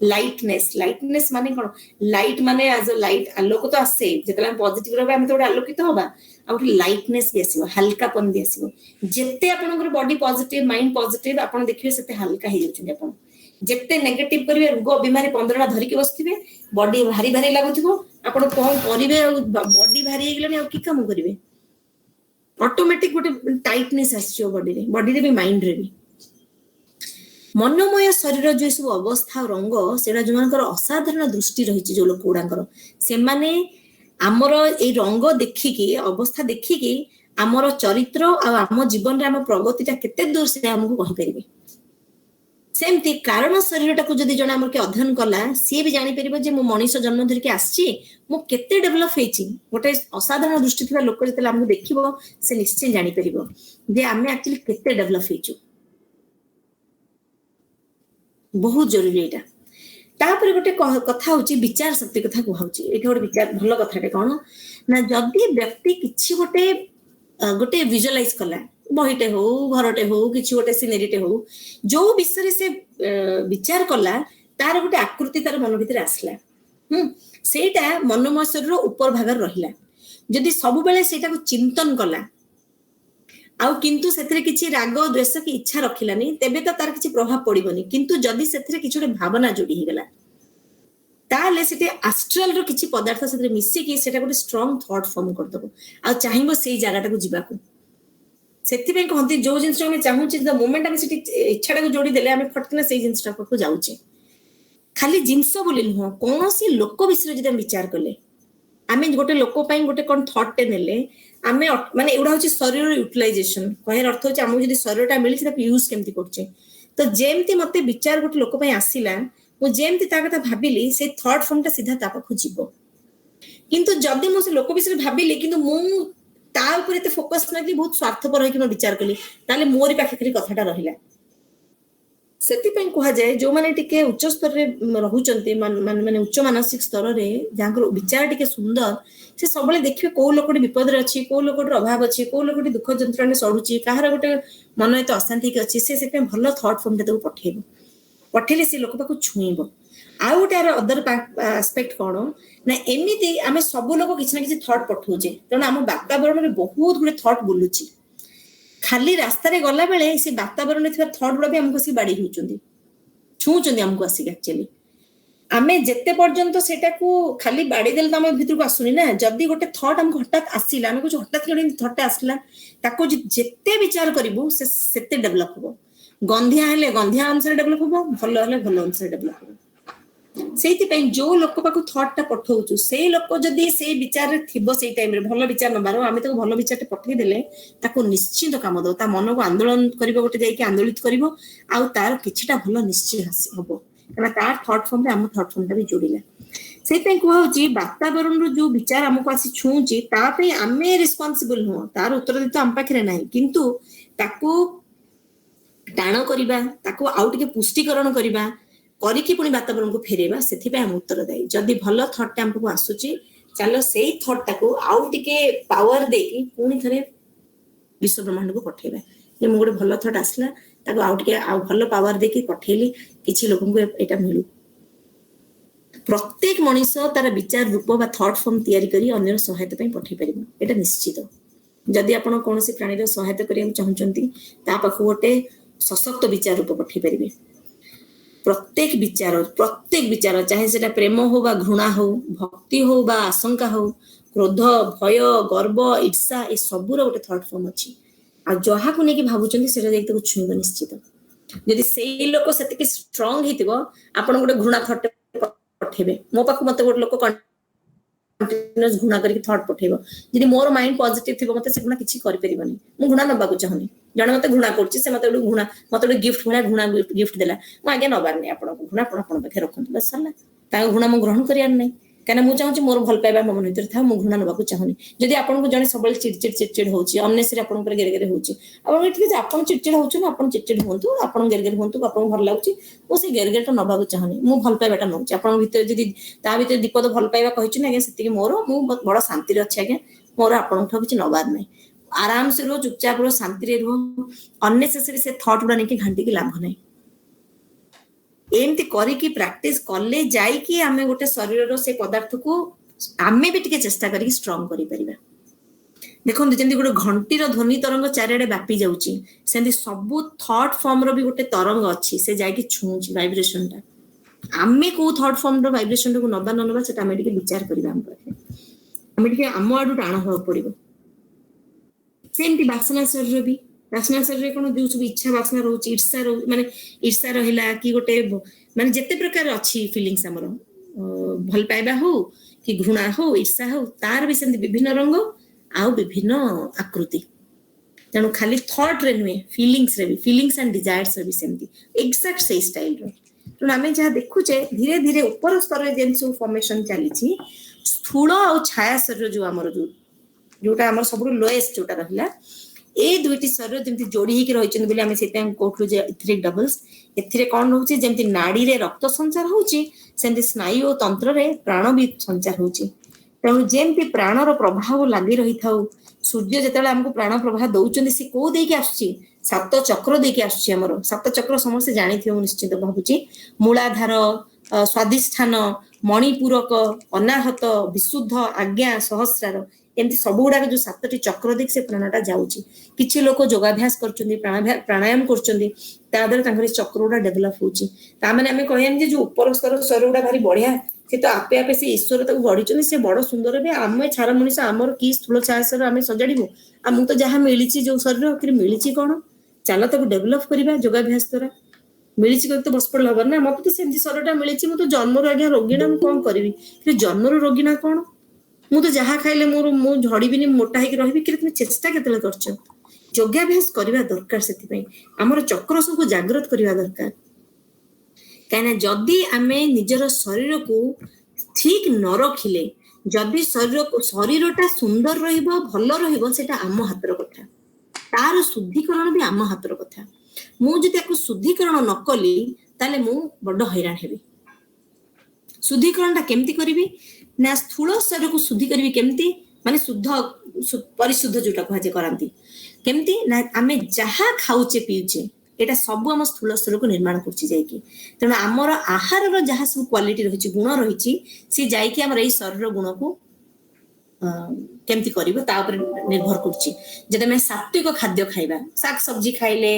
Lightness माने कोन, लाइट माने एज अ लाइट आलोक तो आसे, जेतला हम पॉजिटिव रहबा हम तो आलोकित होबा, आ लाइटनेस भी आसीबो, हल्कापन भी आसीबो। जेते आपनकर बॉडी पॉजिटिव, माइंड पॉजिटिव, आपन देखिबे सेते हल्का हे जाउछन। आपन जेते नेगेटिव करिवे, रोग बीमारी 15टा धरि के बसथिबे, बॉडी भारी भारी लागुथिबो, आपन कोन करिवे, बॉडी भारी हे गेलनी आ की काम करिवे, ऑटोमेटिक गोटे टाइटनेस आसीयो बॉडी रे भी माइंड रे भी। मनोमय शरीर जो सब अवस्था रंग सेटा जो मानकर असाधारण दृष्टि रही जो लोक गुड़ाकर से माने आमर ए रंग देखिकी अवस्था देखिकी आमर चरित्र आम जीवन रे आम प्रगतिटा केते दूर से हमको कहि परिबे। सेमती कारण शरीरटा को जदि जने हमर के अध्ययन कला सी भी जानि परिबो जे मो मनीष जन्म धरि के आछि मो केते डेवलप हेछि। गोटे असाधारण दृष्टि थिबा लोक जते हमको देखिबो से निश्चय जानि परिबो जे आमे एक्चुअली केते डेवलप हेछु। बहुत जरूरी एटा। तापर गोटे कथा होची विचार शक्ति कथा कहउची, एटा गोटे विचार भलो कथाटे कोन ना, जदि व्यक्ति किछि गोटे गोटे विजुअलाइज कला, बहिटे हो, घरटे हो, किछि गोटे सिनेरीटे हो, जो विषय से विचार कला तार गोटे आकृति तार मन भीतर आसला, सेटा मनोमय शरीर ऊपर भागर रहिला। जदि सब बेले सेटा को चिंतन कला आउ किंतु सेथरे किछि राग द्वेष की इच्छा रखिलानी, तेबे तो तार किछि प्रभाव पड़िबोनी। किंतु जदि सेथरे किछि गोटे भावना जोड़ी ही गेला ताले सेटे एस्ट्रल रो किछि पदार्थ सेथरे मिसी कि सेटा गोटे स्ट्रांग थॉट फॉर्म कर दबो आ चाहिबो सेही जागाटा को जिबाकू। सेति पे कहंती जो जिंस हम चाहू छि द मोमेंट हम सेठी इच्छाटा को जोड़ी देले हम फटकना सेही जिंसटा को जाउचे। खाली जिंस बोली नुह, कोनोसी लोक विषय जदि हम विचार करले, आमे गोटे लोक पई गोटे कोन थॉट टे नेले आमे माने एउडा होची शरीर यूटिलाइजेशन कहर अर्थ होची हम जदि शरीरटा मिलिछि ताके यूज केमति करछे। तो जेमति मते विचार गोटे लोक पई आसीला मु जेमति ता कथा भाबिली से थॉट फॉर्मटा सीधा ता पाखु जीवो। किंतु जदि मु से लोक विषय भाबिली किंतु मु ता ऊपर एते फोकस नकली बहुत स्वार्थपर होई कि म विचार कली ताले मोरी पाखे खाली कथाटा रहिला। ସେଥିପାଇଁ କୁହାଯାଏ ଯୋଉମାନେ ଟିକେ ଉଚ୍ଚ ସ୍ତରରେ ରହୁଛନ୍ତି ମାନେ ଉଚ୍ଚ ମାନସିକ ସ୍ତରରେ ଯାହାଙ୍କର ବିଚାର ଟିକେ ସୁନ୍ଦର ସେ ସବୁବେଳେ ଦେଖିବେ କୋଉ ଲୋକଟି ବିପଦରେ ଅଛି, କୋଉ ଲୋକଟିର ଅଭାବ ଅଛି, କୋଉ ଲୋକଟି ଦୁଃଖ ଯନ୍ତ୍ରଣାରେ ସଢୁଛି, କାହାର ଗୋଟେ ମନ ଏତେ ଅଶାନ୍ତି ଅଛି, ସେ ସେଥିପାଇଁ ଭଲ ଥଟ୍ ଫର୍ମଟା ତାକୁ ପଠେଇବ। ପଠେଇଲେ ସେ ଲୋକ ପାଖକୁ ଛୁଇଁବ। ଆଉ ଗୋଟେ ଆର ଅଦର ଆସ୍ପେକ୍ଟ କଣ ନା ଏମିତି ଆମେ ସବୁ ଲୋକ କିଛି ନା କିଛି ଥଟ୍ ପଠଉଛେ, ତେଣୁ ଆମ ବାତାବରଣରେ ବହୁତ ଗୁଡେ ଥଟ୍ ବୁଲୁଛି। ଖାଲି ରାସ୍ତାରେ ଗଲା ବେଳେ ସେ ବାତାବରଣରେ ଥିବା ଥଟ୍ ଗୁଡା ବି ଆମକୁ ଆସିକି ବାଡି ହେଉଛନ୍ତି, ଛୁଉଁଛନ୍ତି ଆମକୁ ଆସିକି। ଆକ୍ଚୁଆଲି ଆମେ ଯେତେ ପର୍ଯ୍ୟନ୍ତ ସେଟାକୁ ଖାଲି ବାଡି ଦେଲେ ତ ଆମ ଭିତରକୁ ଆସୁନି ନା। ଯଦି ଗୋଟେ ଥଟ୍ ଆମକୁ ହଠାତ୍ ଆସିଲା, ଆମେ କହୁଛୁ ହଠାତ୍ ଗୋଟେ ଥଟ୍ଟା ଆସିଲା, ତାକୁ ଯେତେ ବିଚାର କରିବୁ ସେ ସେତେ ଡେଭଲପ ହବ। ଗନ୍ଧିଆ ହେଲେ ଗନ୍ଧିଆ ଅନୁସାରେ ଡେଭଲପ ହବ, ଭଲ ହେଲେ ଭଲ ଅନୁସାରେ ଡେଭଲପ ହବ। ସେଇଥିପାଇଁ ଯୋଉ ଲୋକ ପାଖକୁ ଥଟ୍ଟା ପଠଉଛୁ ସେଇ ଲୋକ ଯଦି ସେଇ ବିଚାରରେ ଥିବ, ସେଇ ଟାଇମରେ ଭଲ ବିଚାର ନବାର, ଆମେ ତାକୁ ଭଲ ବିଚାରଟେ ପଠେଇଦେଲେ ତାକୁ ନିଶ୍ଚିନ୍ତ କାମ ଦବ। ତା ମନକୁ ଆନ୍ଦୋଳନ କରିବ, ଗୋଟେ ଯାଇକି ଆନ୍ଦୋଳିତ କରିବ, ଆଉ ତାର କିଛିଟା ଭଲ ନିଶ୍ଚୟ ହବ, କାରଣ ତାର ଥଟ୍ ଫର୍ମରେ ଆମ ଥଟ୍ ଫର୍ମଟା ବି ଯୋଡିଲା। ସେଇଥିପାଇଁ କୁହାହଉଛି ବାତାବରଣରୁ ଯୋଉ ବିଚାର ଆମକୁ ଆସି ଛୁଉଁଛି ତା ପାଇଁ ଆମେ ରେସ୍ପନ୍ସିବଲ ନୁହଁ, ତାର ଉତ୍ତରଦାୟିତ୍ୱ ଆମ ପାଖରେ ନାହିଁ, କିନ୍ତୁ ତାକୁ ଟାଣ କରିବା, ତାକୁ ଆଉ ଟିକେ ପୁଷ୍ଟିକରଣ କରିବା, କରିକି ପୁଣି ବାତାବରଣକୁ ଫେରେଇବା, ସେଥିପାଇଁ ଆମେ ଉତ୍ତରଦାୟୀ। ଯଦି ଭଲ ଥଟ୍ଟା ଆମକୁ ଆସୁଛି, ଚାଲ ସେଇ ଥଟ୍ଟାକୁ ଆଉ ଟିକେ ପାୱାର ଦେଇକି ପୁଣି ଥରେ ବିଶ୍ୱ ବ୍ରହ୍ମାଣ୍ଡକୁ ପଠେଇବା। ଯେ ମୁଁ ଗୋଟେ ଭଲ ଥଟ୍ ଆସିଲା, ତାକୁ ଆଉ ଟିକେ ଆଉ ଭଲ ପାୱାର ଦେଇକି ପଠେଇଲି, କିଛି ଲୋକଙ୍କୁ ଏଇଟା ମିଳୁ। ପ୍ରତ୍ୟେକ ମଣିଷ ତାର ବିଚାର ରୂପ ବା ଥଟ୍ ଫର୍ମ ତିଆରି କରି ଅନ୍ୟର ସହାୟତା ପାଇଁ ପଠେଇ ପାରିବ, ଏଇଟା ନିଶ୍ଚିତ। ଯଦି ଆପଣ କୌଣସି ପ୍ରାଣୀର ସହାୟତା କରିବାକୁ ଚାହୁଁଛନ୍ତି, ତା ପାଖକୁ ଗୋଟେ ସଶକ୍ତ ବିଚାର ରୂପ ପଠେଇ ପାରିବେ। ପ୍ରତ୍ୟେକ ବିଚାର ଚାहे ସେଟା ପ୍ରେମ ହଉ ବା ଘୃଣା ହଉ, ଭକ୍ତି ହଉ ବା ଆଶଙ୍କା ହଉ, କ୍ରୋଧ, ଭୟ, ଗର୍ବ, ଈର୍ଷା, ଏ ସବୁର ଗୋଟେ ଥଟ୍ ଫର୍ମ ଅଛି। ଆଉ ଯାହାକୁ ନେଇକି ଭାବୁଛନ୍ତି ସେଟା ଯାଇକି ତାକୁ ଛୁଇଁବ ନିଶ୍ଚିତ। ଯଦି ସେଇ ଲୋକ ସେତିକି ଷ୍ଟ୍ରଙ୍ଗ ହେଇଥିବ, ଆପଣ ଗୋଟେ ଘୃଣା ଥଟ୍ ପଠେଇବେ। ମୋ ପାଖକୁ ମତେ ଗୋଟେ ଲୋକ କଣ୍ଟିନ୍ୟୁଅସ୍ ଘୃଣା କରିକି ଥଟ୍ ପଠେଇବ, ଯଦି ମୋର ମାଇଣ୍ଡ ପଜିଟିଭ ଥିବ ମତେ ସେ ଘୃଣା କିଛି କରିପାରିବନି। ମୁଁ ଘୃଣା ନବାକୁ ଚାହୁଁନି, ଜଣେ ମତେ ଘୃଣା କରୁଛି, ସେ ମତେ ଗୋଟେ ଗିଫ୍ଟ ଭଳିଆ ଘୃଣା ଗିଫ୍ଟ ଦେଲା, ମୁଁ ଆଜ୍ଞା ନବାର ନାହିଁ ଆପଣଙ୍କୁ ଘୃଣା, ଆପଣ ଆପଣଙ୍କ ପାଖରେ ରଖନ୍ତୁ, ବସ୍ ସରିଲା। ତାଙ୍କ ଘୃଣା ମୁଁ ଗ୍ରହଣ କରିବାର ନାହିଁ, କାହିଁକିନା ମୁଁ ଚାହୁଁଛି ମୋର ଭଲ ପାଇବା ମୋ ମନ ଭିତରେ ଥାଉ, ମୁଁ ଘୃଣା ନବାକୁ ଚାହୁଁନି। ଯଦି ଆପଣଙ୍କୁ ଜଣେ ସବୁବେଳେ ଚିଡଚିଡ ହଉଛି, ଅନ୍ନେସରି ଆପଣଙ୍କ ଉପରେ ଗେରେ ହଉଛି, ଆପଣ ଠିକ ଅଛି, ଆପଣ ଚିଡଚିଡ ହଉଛନ୍ତି, ଆପଣ ଚିଡଚିଡ ହୁଅନ୍ତୁ, ଆପଣ ଗେରେ ହୁଅନ୍ତୁ, ଆପଣଙ୍କୁ ଭଲ ଲାଗୁଛି, ମୁଁ ସେଇ ଗେରଟା ନବାକୁ ଚାହୁଁନି, ମୁଁ ଭଲ ପାଇବାଟା ନଉଛି। ଆପଣଙ୍କ ଭିତରେ ଯଦି ତା ଭିତରେ ଦୀପଦ ଭଲ ପାଇବା କହିଛନ୍ତି ଆଜ୍ଞା, ସେତିକି ମୋର, ମୁଁ ବଡ ଶାନ୍ତିରେ ଅଛି ଆଜ୍ଞା, ମୋର ଆପଣଙ୍କଠୁ କିଛି ନବାର ନାହିଁ। ଆରାମସେ ରୁହ, ଚୁପଚାପ ରୁହ, ଶାନ୍ତିରେ ରୁହ, ଅନ୍ନେସେସରି ସେ ଥଟ୍ ଗୁଡା ନେଇକି ଘାଣ୍ଟିକି ଲାଭ ନାହିଁ। ଏମିତି କରିକି ପ୍ରାକ୍ଟିସ କଲେ ଯାଇକି ଆମେ ଗୋଟେ ଶରୀରର ସେ ପଦାର୍ଥକୁ ଆମେ ବି ଟିକେ ଚେଷ୍ଟା କରିକି ଷ୍ଟ୍ରଙ୍ଗ କରିପାରିବା। ଦେଖନ୍ତୁ ଯେମିତି ଗୋଟେ ଘଣ୍ଟିର ଧ୍ୱନି ତରଙ୍ଗ ଚାରିଆଡେ ବ୍ୟାପି ଯାଉଛି, ସେମିତି ସବୁ ଥଟ୍ ଫର୍ମର ବି ଗୋଟେ ତରଙ୍ଗ ଅଛି, ସେ ଯାଇକି ଛୁଉଁଛି ଭାଇବ୍ରେସନଟା। ଆମେ କୋଉ ଥଟ୍ ଫର୍ମର ଭାଇବ୍ରେସନଟାକୁ ନବା ନ ନବା ସେଟା ଆମେ ଟିକେ ବିଚାର କରିବା। ଆମ ପାଖରେ ଆମେ ଟିକେ ଆମ ଆଡୁ ଟାଣ ହବାକୁ ପଡିବ। ସେମିତି ବାସନା ଶରୀର ବି, ବାସନା ଶରୀରରେ କଣ ଯୋଉ ସବୁ ଇଚ୍ଛା ବାସନା ରହୁଛି, ମାନେ ଈର୍ଷା ରହିଲା କି ଗୋଟେ ମାନେ ଯେତେ ପ୍ରକାର ଅଛି ଫିଲିଙ୍ଗସ ଆମର, ଭଲ ପାଇବା ହଉ କି ଘୃଣା ହଉ, ଈର୍ଷା ହଉ, ତାର ବି ସେମିତି ବିଭିନ୍ନ ରଙ୍ଗ ଆଉ ବିଭିନ୍ନ ଆକୃତି। ତେଣୁ ଖାଲି ଥଟ୍ରେ ନୁହେଁ, ଫିଲିଙ୍ଗସ ଆଣ୍ଡ ଡିଜାୟାର୍ସରେ ବି ସେମିତି ଏକ୍ସାକ୍ଟ ସେଇ ଷ୍ଟାଇଲର। ତେଣୁ ଆମେ ଯାହା ଦେଖୁଛେ ଧୀରେ ଧୀରେ ଉପର ସ୍ତରରେ ଯେମିତି ସବୁ ଫର୍ମେସନ ଚାଲିଛି, ସ୍ଥୂଳ ଆଉ ଛାୟା ଶରୀର ଯୋଉଟା ଆମର ସବୁଠୁ ଲୋଏଷ୍ଟ ଯୋଉଟା ରହିଲା, ଏଇ ଦୁଇଟି ଶରୀର ଯେମିତି ଯୋଡି ହେଇକି ରହିଛନ୍ତି ବୋଲି ଆମେ ସେଥିପାଇଁ କହୁଥିଲୁ ଯେ ଇଥେରିକ ଡବଲ୍ସ। ଏଥିରେ କଣ ରହୁଛି, ଯେମିତି ନାଡିରେ ରକ୍ତ ସଞ୍ଚାର ହଉଛି, ସେମିତି ସ୍ନାୟୁ ଓ ତନ୍ତ୍ରରେ ପ୍ରାଣ ବି ସଞ୍ଚାର ହଉଛି। ତେଣୁ ଯେମିତି ପ୍ରାଣର ପ୍ରଭାବ ଲାଗି ରହିଥାଉ, ସୂର୍ଯ୍ୟ ଯେତେବେଳେ ଆମକୁ ପ୍ରାଣ ପ୍ରବାହ ଦଉଛନ୍ତି, ସେ କୋଉ ଦେଇକି ଆସୁଛି, ସାତ ଚକ୍ର ଦେଇକି ଆସୁଛି। ଆମର ସାତ ଚକ୍ର ସମସ୍ତେ ଜାଣିଥିବ ମୁଁ ନିଶ୍ଚିତ ଭାବୁଛି, ମୂଳାଧାର, ସ୍ୱାଧିଷ୍ଠାନ, ମଣିପୂରକ, ଅନାହତ, ବିଶୁଦ୍ଧ, ଆଜ୍ଞା, ସହସ୍ରାର, ଏମିତି ସବୁ ଗୁଡାକ ଯୋଉ ସାତଟି ଚକ୍ର ଦେଇକି ସେ ପ୍ରାଣଟା ଯାଉଛି। କିଛି ଲୋକ ଯୋଗାଭ୍ୟାସ କରୁଛନ୍ତି, ପ୍ରାଣାୟାମ କରୁଛନ୍ତି, ତା ଦ୍ୱାରା ତାଙ୍କର ଚକ୍ର ଗୁଡା ଡେଭଲପ ହଉଛି। ତାମାନେ ଆମେ କହିବାନି ଯେ ଯୋଉ ଉପର ସ୍ତର ଶରୀର ଗୁଡା ଭାରି ବଢିଆ, ସେ ତ ଆପେ ଆପେ ସେ ଈଶ୍ୱର ତାକୁ ଗଢିଛନ୍ତି, ସେ ବଡ ସୁନ୍ଦର ବି, ଆମେ ଛାର ମଣିଷ, ଆମର କି ସ୍ଥୂଳ ଛାୟା ଶରୀର ଆମେ ସଜାଡିବୁ। ଆମକୁ ତ ଯାହା ମିଳିଛି ଯୋଉ ଶରୀର, ମିଳିଛି କଣ, ଚାଲ ତାକୁ ଡେଭଲପ କରିବା ଯୋଗାଭ୍ୟାସ ଦ୍ୱାରା। ମିଳିଛି ତ ବସି ପଡିଲେ ହବ ନା, ମତେ ତ ସେମିତି ଶରୀରଟା ମିଳିଛି, ମୁଁ ତ ଜନ୍ମରୁ ଆଜ୍ଞା ରୋଗୀଣା, ମୁଁ କଣ କରିବି? ଜନ୍ମରୁ ରୋଗୀଣା କଣ, ମୁଁ ତ ଯାହା ଖାଇଲେ ମୁଁ ଝଡିବିନି, ମୋଟା ହେଇକି ରହିବି। କିନ୍ତୁ তুমি ଚେଷ୍ଟା କେତେବେଳେ କରିଛ? ଯୋଗାଭ୍ୟାସ କରିବା ଦରକାର। ସେଥିପାଇଁ ଆମର ଚକ୍ର ସବୁ ଜାଗ୍ରତ କରିବା ଦରକାର। କାହିଁକିନା ଯଦି ଆମେ ନିଜର ଶରୀରକୁ ଠିକ ନ ରଖିଲେ, ଯଦି ଶରୀରଟା ସୁନ୍ଦର ରହିବ, ଭଲ ରହିବ, ସେଟା ଆମ ହାତର କଥା, ତାର ଶୁଦ୍ଧିକରଣ ବି ଆମ ହାତର କଥା। ମୁଁ ଯଦି ତାକୁ ଶୁଦ୍ଧିକରଣ ନ କଲି ତାହେଲେ ମୁଁ ବଡ ହଇରାଣ ହେବି। ଶୁଦ୍ଧିକରଣଟା କେମିତି କରିବି ନା ସ୍ଥୂଳ ଶରୀରକୁ ଶୁଦ୍ଧି କରିବି କେମିତି ମାନେ ଶୁଦ୍ଧ ପରିଶୁଦ୍ଧ ଯୋଉଟା କୁହାଯାଏ କରନ୍ତି କେମିତି ନା ଆମେ ଯାହା ଖାଉଛେ ପିଉଛେ ଏଇଟା ସବୁ ଆମ ସ୍ଥୂଳ ଶରୀରକୁ ନିର୍ମାଣ କରୁଛି ଯାଇକି। ତେଣୁ ଆମର ଆହାରର ଯାହା ସବୁ କ୍ୱାଲିଟି ରହିଛି ଗୁଣ ରହିଛି ସେ ଯାଇକି ଆମର ଏଇ ଶରୀର ଗୁଣକୁ କେମିତି କରିବ ତା ଉପରେ ନିର୍ଭର କରୁଛି। ଯଦି ଆମେ ସାତ୍विକ ଖାଦ୍ୟ ଖାଇବା ଶାଗ ସବଜି ଖାଇଲେ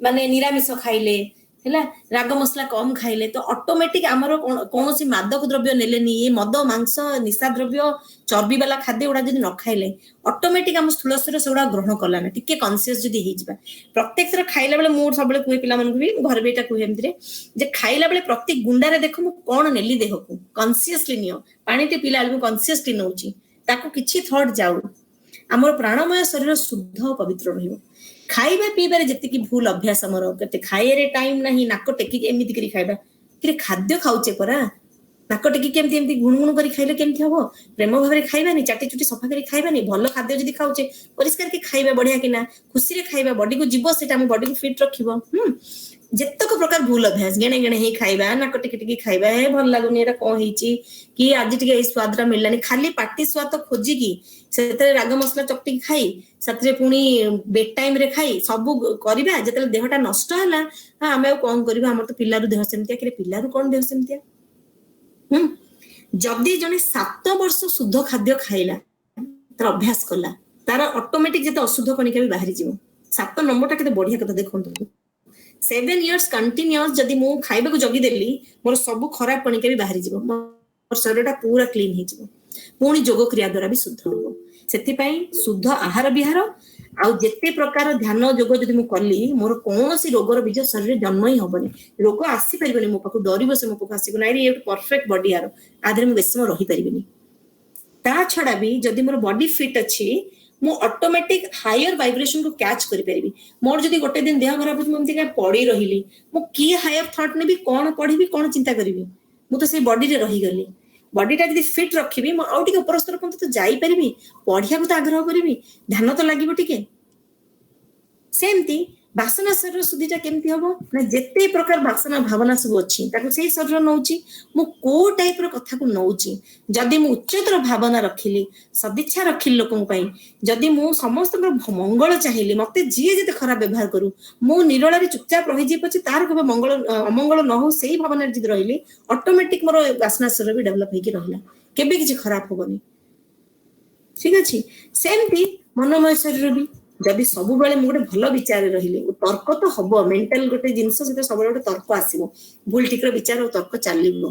ମାନେ ନିରାମିଷ ଖାଇଲେ ହେଲା ରାଗ ମସଲା କମ ଖାଇଲେ ତ ଅଟୋମେଟିକ ଆମର କୌଣସି ମାଦକ ଦ୍ରବ୍ୟ ନେଲେନି ଏ ମଦ ମାଂସ ନିଶା ଦ୍ରବ୍ୟ ଚର୍ବି ବାଲା ଖାଦ୍ୟ ଗୁଡା ଯଦି ନ ଖାଇଲେ ଅଟୋମେଟିକ ଆମ ସ୍ଥୂଳ ଶରୀର ସେଗୁଡା ଗ୍ରହଣ କଲା ନା। ଟିକେ କନସିୟସ ଯଦି ହେଇଯିବା ପ୍ରତ୍ୟେକ ଥର ଖାଇଲା ବେଳେ ମୁଁ ସବୁବେଳେ କୁହେ ପିଲାମାନଙ୍କୁ ବି ଘରେ ବି ଏଇଟା କୁହେ ଏମିତିରେ ଯେ ଖାଇଲା ବେଳେ ପ୍ରତି ଗୁଣ୍ଡାରେ ଦେଖ ମୁଁ କଣ ନେଲି ଦେହକୁ କନସିୟସଲି ନିଅ। ପାଣିଟେ ପିଇଲା ବେଳକୁ କନସିୟସଲି ନଉଛି ତାକୁ କିଛି ଥଟ୍ ଯାଉ ଆମର ପ୍ରାଣମୟ ଶରୀର ଶୁଦ୍ଧ ପବିତ୍ର ରହିବ। ଖାଇବା ପିଇବାରେ ଯେତିକି ଭୁଲ ଅଭ୍ୟାସ ଆମର କେତେ ଖାଇବାରେ ଟାଇମ ନାହିଁ ନାକ ଟେକିକି ଏମିତି କରି ଖାଇବା କିରେ ଖାଦ୍ୟ ଖାଉଛେ ପରା ନାକ ଟେକିକି କେମିତି ଏମିତି ଗୁଣଗୁଣ କରି ଖାଇଲେ କେମିତି ହବ? ପ୍ରେମ ଭାବରେ ଖାଇବାନି ଚାଟି ଚୁଟି ସଫା କରି ଖାଇବାନି ଭଲ ଖାଦ୍ୟ ଯଦି ଖାଉଛେ ପରିଷ୍କାର କି ଖାଇବା ବଢିଆ କିନା ଖୁସିରେ ଖାଇବା ବଡିକୁ ଯିବ ସେଇଟା ଆମ ବଡିକୁ ଫିଟ୍ ରଖିବ। ଯେତକ ପ୍ରକାର ଭୁଲ ଅଭ୍ୟାସ ଗେଣେ ଗେଣେ ହେଇ ଖାଇବା ନାକ ଟିକି ଟିକି ଖାଇବା ଭଲ ଲାଗୁନି ଏଇଟା କଣ ହେଇଛି କି ଆଜି ଟିକେ ଏଇ ସ୍ୱାଦଟା ମିଳିଲାନି ଖାଲି ପାଟି ସ୍ୱାଦ ଖୋଜିକି ସେଥିରେ ରାଗ ମସଲା ଚକଟିକି ଖାଇ ସେଥିରେ ପୁଣି ବେଡ୍ ଟାଇମ ରେ ଖାଇ ସବୁ କରିବା ଯେତେବେଳେ ଦେହଟା ନଷ୍ଟ ହେଲା ଆମେ ଆଉ କଣ କରିବା ଆମର ତ ପିଲାରୁ ଦେହ ସେମିତିଆ କି ପିଲାରୁ କଣ ଦେହ ସେମିତିଆ। ଯଦି ଜଣେ 7 ବର୍ଷ ଶୁଦ୍ଧ ଖାଦ୍ୟ ଖାଇଲା ତାର ଅଭ୍ୟାସ କଲା ତାର ଅଟୋମେଟିକ ଯେତେ ଅଶୁଦ୍ଧ କଣିକା ବି ବାହାରି ଯିବ। 7 ନମ୍ବରଟା କେତେ ବଢିଆ କଥା ଦେଖନ୍ତୁ 7 years କଣ୍ଟିନ୍ୟୁଅସ ଯଦି ମୁଁ ଖାଇବାକୁ ଜଗିଦେଲି ମୋର ସବୁ ଖରାପ କଣିକା ବି ବାହାରି ଯିବ ମୋର ଶରୀରଟା ପୁରା କ୍ଲିନ ହେଇଯିବ। ପୁଣି ଯୋଗ କ୍ରିୟା ଦ୍ୱାରା ବି ଶୁଦ୍ଧ ହବ। ସେଥିପାଇଁ ଶୁଦ୍ଧ ଆହାର ବିହାର ଆଉ ଯେତେ ପ୍ରକାର ଧ୍ୟାନ ଯୋଗ ଯଦି ମୁଁ କଲି ମୋର କୌଣସି ରୋଗର ବୀଜ ଶରୀରରେ ଜନ୍ମ ହିଁ ହବନି। ରୋଗ ଆସିପାରିବନି ମୋ ପାଖକୁ ଡରିବ ସେ ମୋ ପାଖକୁ ଆସିବ ନାଇଁ ଏଇଠି ପରଫେକ୍ଟ ବଡି ଆର ଆଦେହରେ ମୁଁ ବେଶୀ ସମୟ ରହିପାରିବିନି। ତା ଛଡା ବି ଯଦି ମୋର ବଡି ଫିଟ୍ ଅଛି ମୁଁ ଅଟୋମେଟିକ ହାୟର ଭାଇବ୍ରେସନ କୁ କ୍ୟାଚ୍ କରିପାରିବି। ମୋର ଯଦି ଗୋଟେ ଦିନ ଦେହ ଖରାପ ହଉଛି ମୁଁ ଏମିତି ପଡି ରହିଲି ମୁଁ କି ହାୟର ଥଟ୍ ନେବି କଣ ପଢିବି କଣ ଚିନ୍ତା କରିବି ମୁଁ ତ ସେଇ ବଡିରେ ରହିଗଲି। ବଡିଟା ଯଦି ଫିଟ୍ ରଖିବି ମୁଁ ଆଉ ଟିକେ ଉପରସ୍ତର ପର୍ଯ୍ୟନ୍ତ ତ ଯାଇପାରିବି ପଢିବାକୁ ତ ଆଗ୍ରହ କରିବି ଧ୍ୟାନ ତ ଲାଗିବ ଟିକେ। ସେମିତି ବାସନା ଶରୀର ଶୁଦ୍ଧିଟା କେମିତି ହବ ନା ଯେତେ ପ୍ରକାର ବାସନା ଭାବନା ସବୁ ଅଛି ତାକୁ ସେଇ ଶରୀର ନଉଛି ମୁଁ କୋଉ ଟାଇପର କଥାକୁ ନଉଛି ଯଦି ମୁଁ ଉଚ୍ଚତର ଭାବନା ରଖିଲି ସଦିଚ୍ଛା ରଖିଲି ଲୋକଙ୍କ ପାଇଁ ଯଦି ମୁଁ ସମସ୍ତଙ୍କର ମଙ୍ଗଳ ଚାହିଁଲି ମତେ ଯିଏ ଯେତେ ଖରାପ ବ୍ୟବହାର କରୁ ମୁଁ ନିରଳାରେ ଚୁପଚାପ ରହିଯିବି ପଛେ ତାର କେବେ ମଙ୍ଗଳ ଅମଙ୍ଗଳ ନ ହଉ ସେଇ ଭାବନାରେ ଯଦି ରହିଲି ଅଟୋମେଟିକ ମୋର ବାସନା ଶରୀର ବି ଡେଭଲପ ହେଇକି ରହିଲା କେବେ କିଛି ଖରାପ ହବନି। ଠିକ ଅଛି ସେମିତି ମନୋମୟ ଶରୀର ବି ଯଦି ସବୁବେଳେ ମୁଁ ଗୋଟେ ଭଲ ବିଚାରରେ ରହିଲି ତର୍କ ତ ହବ ମେଣ୍ଟାଲ ଗୋଟେ ଜିନିଷ ସେଥିରେ ସବୁବେଳେ ଗୋଟେ ତର୍କ ଆସିବ ଭୁଲ ଠିକର ବିଚାର ଆଉ ତର୍କ ଚାଲିବ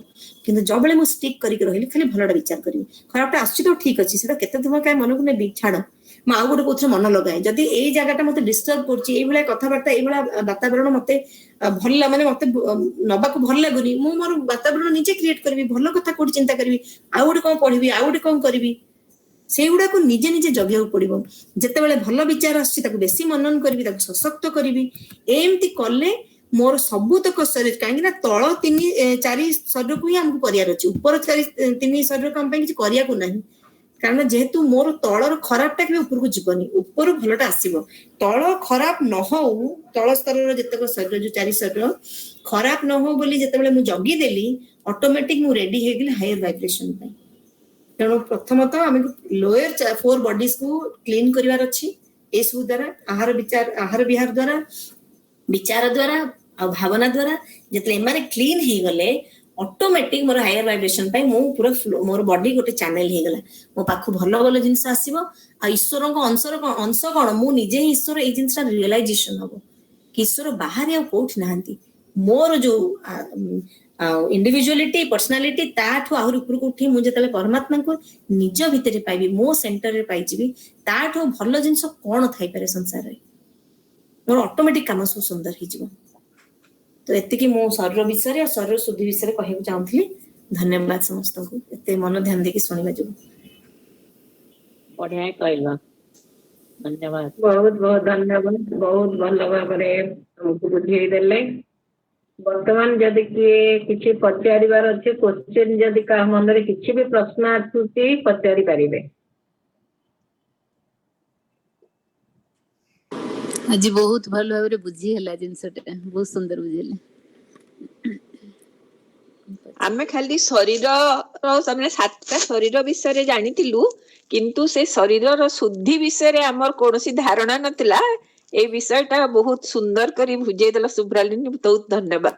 କିନ୍ତୁ ଯେଉଁବେଳେ ମୁଁ ଷ୍ଟିକ୍ କରିକି ରହିଲି ଖାଲି ଭଲଟା ବିଚାର କରିବି ଖରାପଟା ଆସୁଛି ତ ଠିକ ଅଛି ସେଟା କେତେ ଧୁଆ କାହିଁ ମନକୁ ନେବି ଛାଡ ମୁଁ ଆଉ ଗୋଟେ କୋଉଥିରେ ମନ ଲଗାଏ ଯଦି ଏଇ ଜାଗାଟା ମତେ ଡିଷ୍ଟର୍ବ କରୁଛି ଏଇଭଳିଆ କଥାବାର୍ତ୍ତା ଏଇଭଳିଆ ବାତାବରଣ ମତେ ଭଲ ମାନେ ମତେ ନବାକୁ ଭଲ ଲାଗୁନି ମୁଁ ମୋର ବାତାବରଣ ନିଜେ କ୍ରିଏଟ କରିବି ଭଲ କଥା କୋଉଠି ଚିନ୍ତା କରିବି ଆଉ ଗୋଟେ କଣ ପଢିବି ଆଉ ଗୋଟେ କଣ କରିବି ସେଇଗୁଡାକୁ ନିଜେ ନିଜେ ଜଗିବାକୁ ପଡିବ। ଯେତେବେଳେ ଭଲ ବିଚାର ଆସୁଛି ତାକୁ ବେଶୀ ମନନ କରିବି ତାକୁ ସଶକ୍ତ କରିବି ଏମିତି କଲେ ମୋର ସବୁତକ ଶରୀର କାହିଁକି ନା ତଳ 3-4 ଶରୀରକୁ ହିଁ ଆମକୁ କରିବାର ଅଛି ଉପର 3 ଶରୀରକୁ ଆମ ପାଇଁ କିଛି କରିବାକୁ ନାହିଁ କାରଣ ଯେହେତୁ ମୋର ତଳର ଖରାପଟା କେବେ ଉପରକୁ ଯିବନି ଉପରୁ ଭଲଟା ଆସିବ ତଳ ଖରାପ ନ ହଉ ତଳ ସ୍ତରର ଯେତେକ ଶରୀର ଯୋଉ 4 ଶରୀର ଖରାପ ନ ହଉ ବୋଲି ଯେତେବେଳେ ମୁଁ ଜଗିଦେଲି ଅଟୋମେଟିକ ମୁଁ ରେଡି ହେଇଗଲି ହାୟର ଭାଇବ୍ରେସନ ପାଇଁ। ତେଣୁ ପ୍ରଥମତଃ ଆମକୁ ଲୋୟର 4 ବଡିଜକୁ କ୍ଲିନ କରିବାର ଅଛି ଏସବୁ ଦ୍ୱାରା ଆହାର ବିହାର ଦ୍ୱାରା ବିଚାର ଦ୍ୱାରା ଆଉ ଭାବନା ଦ୍ୱାରା ଯେତେବେଳେ ଏମାନେ କ୍ଲିନ ହେଇଗଲେ ଅଟୋମେଟିକ ମୋର ହାୟର ଭାଇବ୍ରେସନ ପାଇଁ ମୁଁ ପୁରା ମୋର ବଡି ଗୋଟେ ଚ୍ୟାନେଲ ହେଇଗଲା ମୋ ପାଖକୁ ଭଲ ଭଲ ଜିନିଷ ଆସିବ ଆଉ ଈଶ୍ୱରଙ୍କ ଅଂଶ କଣ ମୁଁ ନିଜେ ହିଁ ଈଶ୍ୱର ଏଇ ଜିନିଷଟା ରିଏଲାଇଜେସନ ହବ କି ଈଶ୍ୱର ବାହାରେ ଆଉ କୋଉଠି ନାହାନ୍ତି ମୋର ଯୋଉ ଇଣ୍ଡିଭିଜୁଆଲିଟି ପର୍ସନାଲିଟି ତାଠୁ ଆହୁରି ଉପରକୁ ଉଠି ମୁଁ ଯେତେବେଳେ ପରମାତ୍ମାଙ୍କୁ ନିଜ ଭିତରେ ପାଇବି ମୋ ସେଣ୍ଟରରେ ପାଇଯିବି ତାଠୁ ଭଲ ଜିନିଷ କଣ ଥାଇପାରେ ସଂସାରରେ ମୋର ଅଟୋମେଟିକ କାମ ସବୁ ସୁନ୍ଦର ହେଇଯିବ। ତ ଏତିକି ମୁଁ ଶରୀର ବିଷୟରେ ଆଉ ଶରୀର ଶୁଦ୍ଧି ବିଷୟରେ କହିବାକୁ ଚାହୁଁଥିଲି। ଧନ୍ୟବାଦ ସମସ୍ତଙ୍କୁ ଏତେ ମନ ଧ୍ୟାନ ଦେଇକି ଶୁଣିବା ଯୋଗୁଁ। ବଢିଆ କହିଲ ଧନ୍ୟବାଦ। ବହୁତ ବହୁତ ଧନ୍ୟବାଦ ବହୁତ ଭଲ ଭାବରେ ଆମକୁ ବୁଝେଇ ଦେଲେ। ବର୍ତ୍ତମାନ ଯଦି କିଏ କିଛି ପଚାରିବାର ଅଛି କ୍ୱେଶ୍ଚିନ୍ ଯଦି କାହା ମନରେ କିଛି ବି ପ୍ରଶ୍ନ ଆସୁଛି ପଚାରି ପାରିବେ। आज बहुत भल भाव बुझी है जिनसटे बहुत सुंदर बुझेले आमे खाली शरीर रो सातटा शरीर विषय रे जानितिलु किंतु से शरीर रो शुद्धि विषय रे हमर कोनोसी धारणा नथिला ए विषयटा बहुत सुंदर करी बुझे देला सुब्रालिनी बहुत धन्यवाद।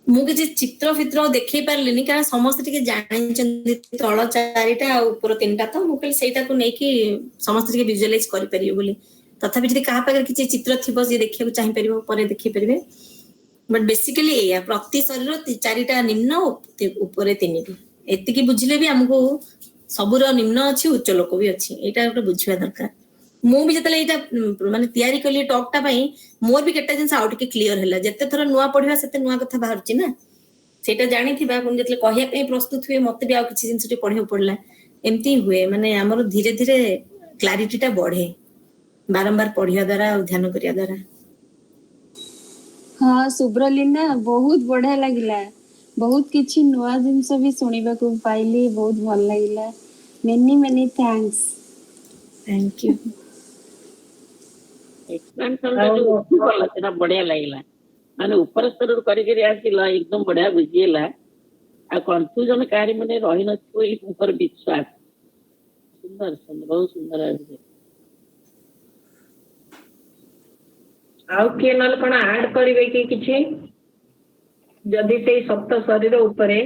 ମୁଁ କିଛି ଚିତ୍ର ଫିତ୍ର ଦେଖେଇ ପାରିଲିନି କାରଣ ସମସ୍ତେ ଟିକେ ଜାଣିଛନ୍ତି ତଳ ଚାରିଟା ଆଉ ଉପର ତିନିଟା ତ ମୁଁ କହିଲି ସେଇଟାକୁ ନେଇକି ସମସ୍ତେ ଟିକେ ଭିଜୁଆଲାଇଜ କରିପାରିବେ ବୋଲି ତଥାପି ଯଦି କାହା ପାଖରେ କିଛି ଚିତ୍ର ଥିବ ଯିଏ ଦେଖିବାକୁ ଚାହିଁପାରିବ ପରେ ଦେଖେଇ ପାରିବେ ବଟ୍ ବେସିକାଲି ଏଇଆ ପ୍ରତି ଶରୀର ଚାରିଟା ନିମ୍ନ ଉପରେ ତିନିଟି ଏତିକି ବୁଝିଲେ ବି ଆମକୁ ସବୁର ନିମ୍ନ ଅଛି ଉଚ୍ଚ ଲୋକ ବି ଅଛି ଏଇଟା ଗୋଟେ ବୁଝିବା ଦରକାର। ମୁଁ ବି ଯେତେବେଳେ ଏଇଟା ମାନେ ତିଆରି କଲି ଟକ୍ ଟା ପାଇଁ ମୋର ବି କେତେ ଜିନିଷ ଆଉ ଟିକେ କ୍ଲିୟର ହେଲା ଯେତେ ଥର ନୂଆ ପଢିବା ସେତେ ନୂଆ କଥା ବାହାରୁଛି ନା ସେଇଟା ଜାଣିଥିବା ପୁଣି ଯେତେବେଳେ କହିବା ପାଇଁ ପ୍ରସ୍ତୁତ ହୁଏ ମତେ ବି ଆଉ କିଛି ଜିନିଷ ଟିକେ ପଢିବାକୁ ପଡିଲା ଏମିତି ହୁଏ ମାନେ ଆମର ଧୀରେ ଧୀରେ କ୍ଲାରିଟି ଟା ବଢେ ବାରମ୍ବାର ପଢିବା ଦ୍ୱାରା ଆଉ ଧ୍ୟାନ କରିବା ଦ୍ୱାରା। हाँ सुब्रलीना बहुत बढ़िया लगिला बहुत किछि नुआ जिनस भी सुनिबा को पाइली बहुत भल लगिला many many thanks. Thank you. Expansion का जो वाला तेरा बढ़िया लागला माने ऊपर स्तर करी आसिला एकदम बढ़िया बुझिएला आ कंफ्यूजन कारी माने रही न कोई ऊपर विश्वास सुंदर सुंदर बहुत सुंदर है। ଆଉ କିଏ ନହେଲେ କଣ ଆଡ୍ କରିବେ କି କିଛି ଯଦି ସେଇ ସପ୍ତ ଶରୀର ଉପରେ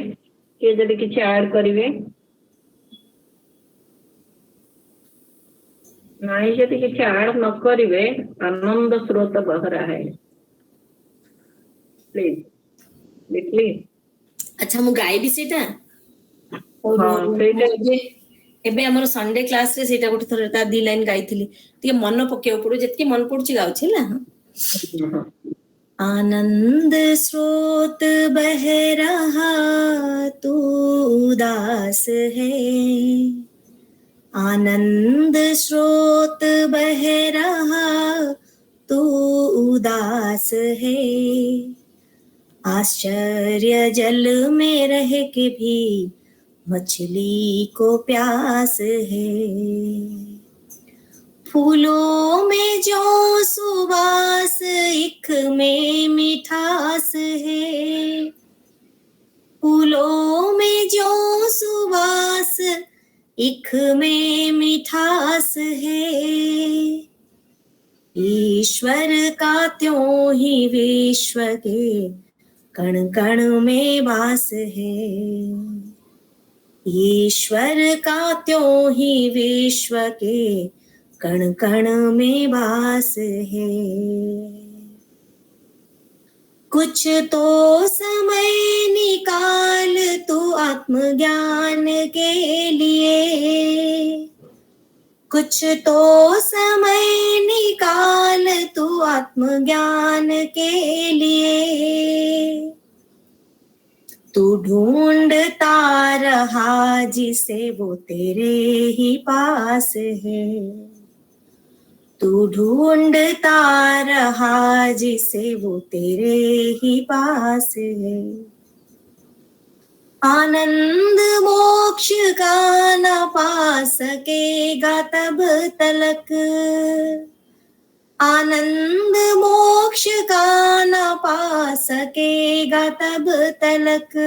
କିଏ ଯଦି କିଛି ଆଡ୍ କରିବେ नहीं यदि किसी आड़ न करिवे आनंद स्रोत बह रहा है प्लीज देखली अच्छा मु गाइबी सेटा हां सेटा एबे हमर संडे क्लास रे सेटा गोटे थोर ता दी लाइन गाइथिली टिके मन पकेउ पड़ो जतके मन पड़ुची गाउछि ला आनंद स्रोत बह रहा तू उदास है आनंद स्रोत बह रहा तू उदास है आश्चर्य जल में रह के भी मछली को प्यास है फूलों में जो सुवास इख में मिठास है फूलों में जो सुवास इख में मिठास है ईश्वर का त्यों ही विश्व के कण कण में वास है ईश्वर का त्यों ही विश्व के कण कण में वास है कुछ तो समय निकाल तू आत्मज्ञान के लिए कुछ तो समय निकाल तू आत्मज्ञान के लिए तू ढूंढता रहा जिसे वो तेरे ही पास है तू ढूंढता रहा जिसे वो तेरे ही पास है आनंद मोक्ष का न पा सकेगा तब तलक आनंद मोक्ष का न पा सकेगा तब तलक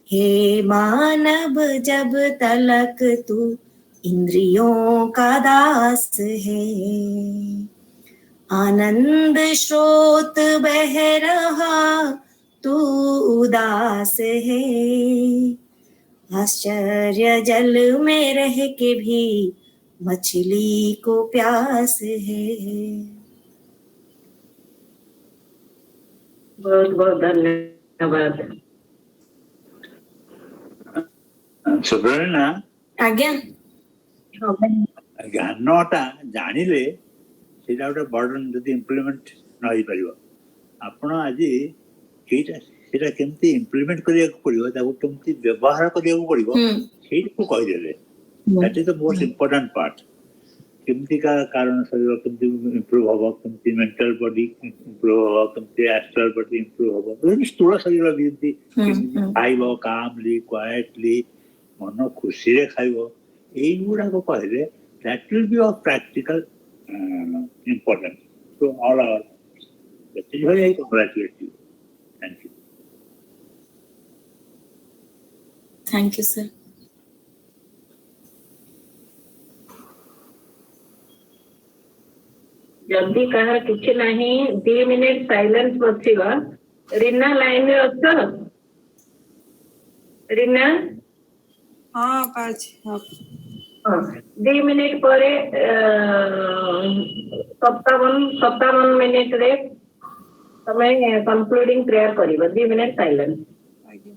हे मानव जब तलक तू इंद्रियों का दास है आनंद स्रोत बह रहा तू उदास है आश्चर्य जल में रह के भी मछली को प्यास है। बहुत बहुत धन्यवाद सुब्रलीना आज्ञा ज्ञानटा जानिले सेटा गोटे बर्डन जदि इम्प्लीमेंट न हो पारिबो आपण आज एटा सेटा केमती इम्प्लीमेंट करिया पड़िबो ताको केमती व्यवहार करिया पड़िबो सेटा को कहि देले that is the most important part केमती का कारण शरीर केमती इम्प्रूव हम केमती मेंटल बॉडी इम्प्रूव हम केमती एस्ट्रल बॉडी इम्प्रूव हम स्थूल शरीर भी खाइब कामली क्वाइटली मन खुशी रे खाइब एगुड़ा को कहले that will be of practical importance to all our that is why I congratulate you. Thank you. Thank you sir. जल्दी कहार किछि नहीं 2 मिनिट साइलेंस बचिबा। रीना लाइन रे अछ? रीना हाँ पाँच हाँ 2 मिनिट पर 57 मिनिट रे तमें कंक्लूडिंग प्रेयर करिबा। 2 मिनिट साइलेंस। आज्ञा।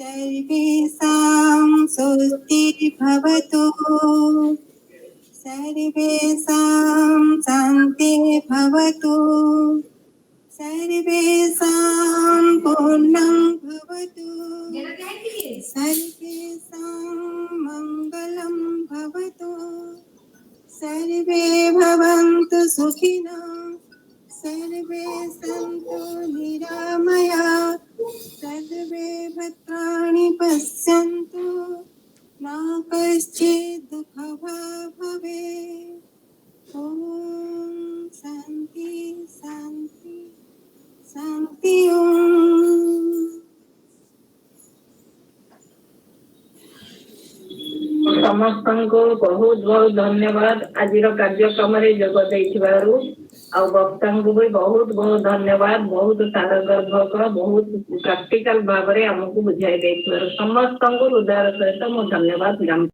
सर्वेषां स्वस्तिर्भवतु सर्वेषां शान्तिर्भवतु सर्वेषां पूर्णं भवतु सर्वेषां मङ्गलं भवतु सर्वे भवन्तु सुखिनः सर्वे सन्तु निरामयाः सर्वे भद्राणि पश्यन्तु मा कश्चित् दुःखभाग् भवेत्। ॐ शान्ति शान्ति शान्ति ॐ। समस्त को बहुत बहुत धन्यवाद आज कार्यक्रम रे जोग देइथिबारु आ वक्ता को भी बहुत बहुत धन्यवाद। बहुत सारगर्भक बहुत प्रैक्टिकल भाव में हमको बुझाई देइथिबारु समस्त को हृदय सहित मो धन्यवाद ज्ञापन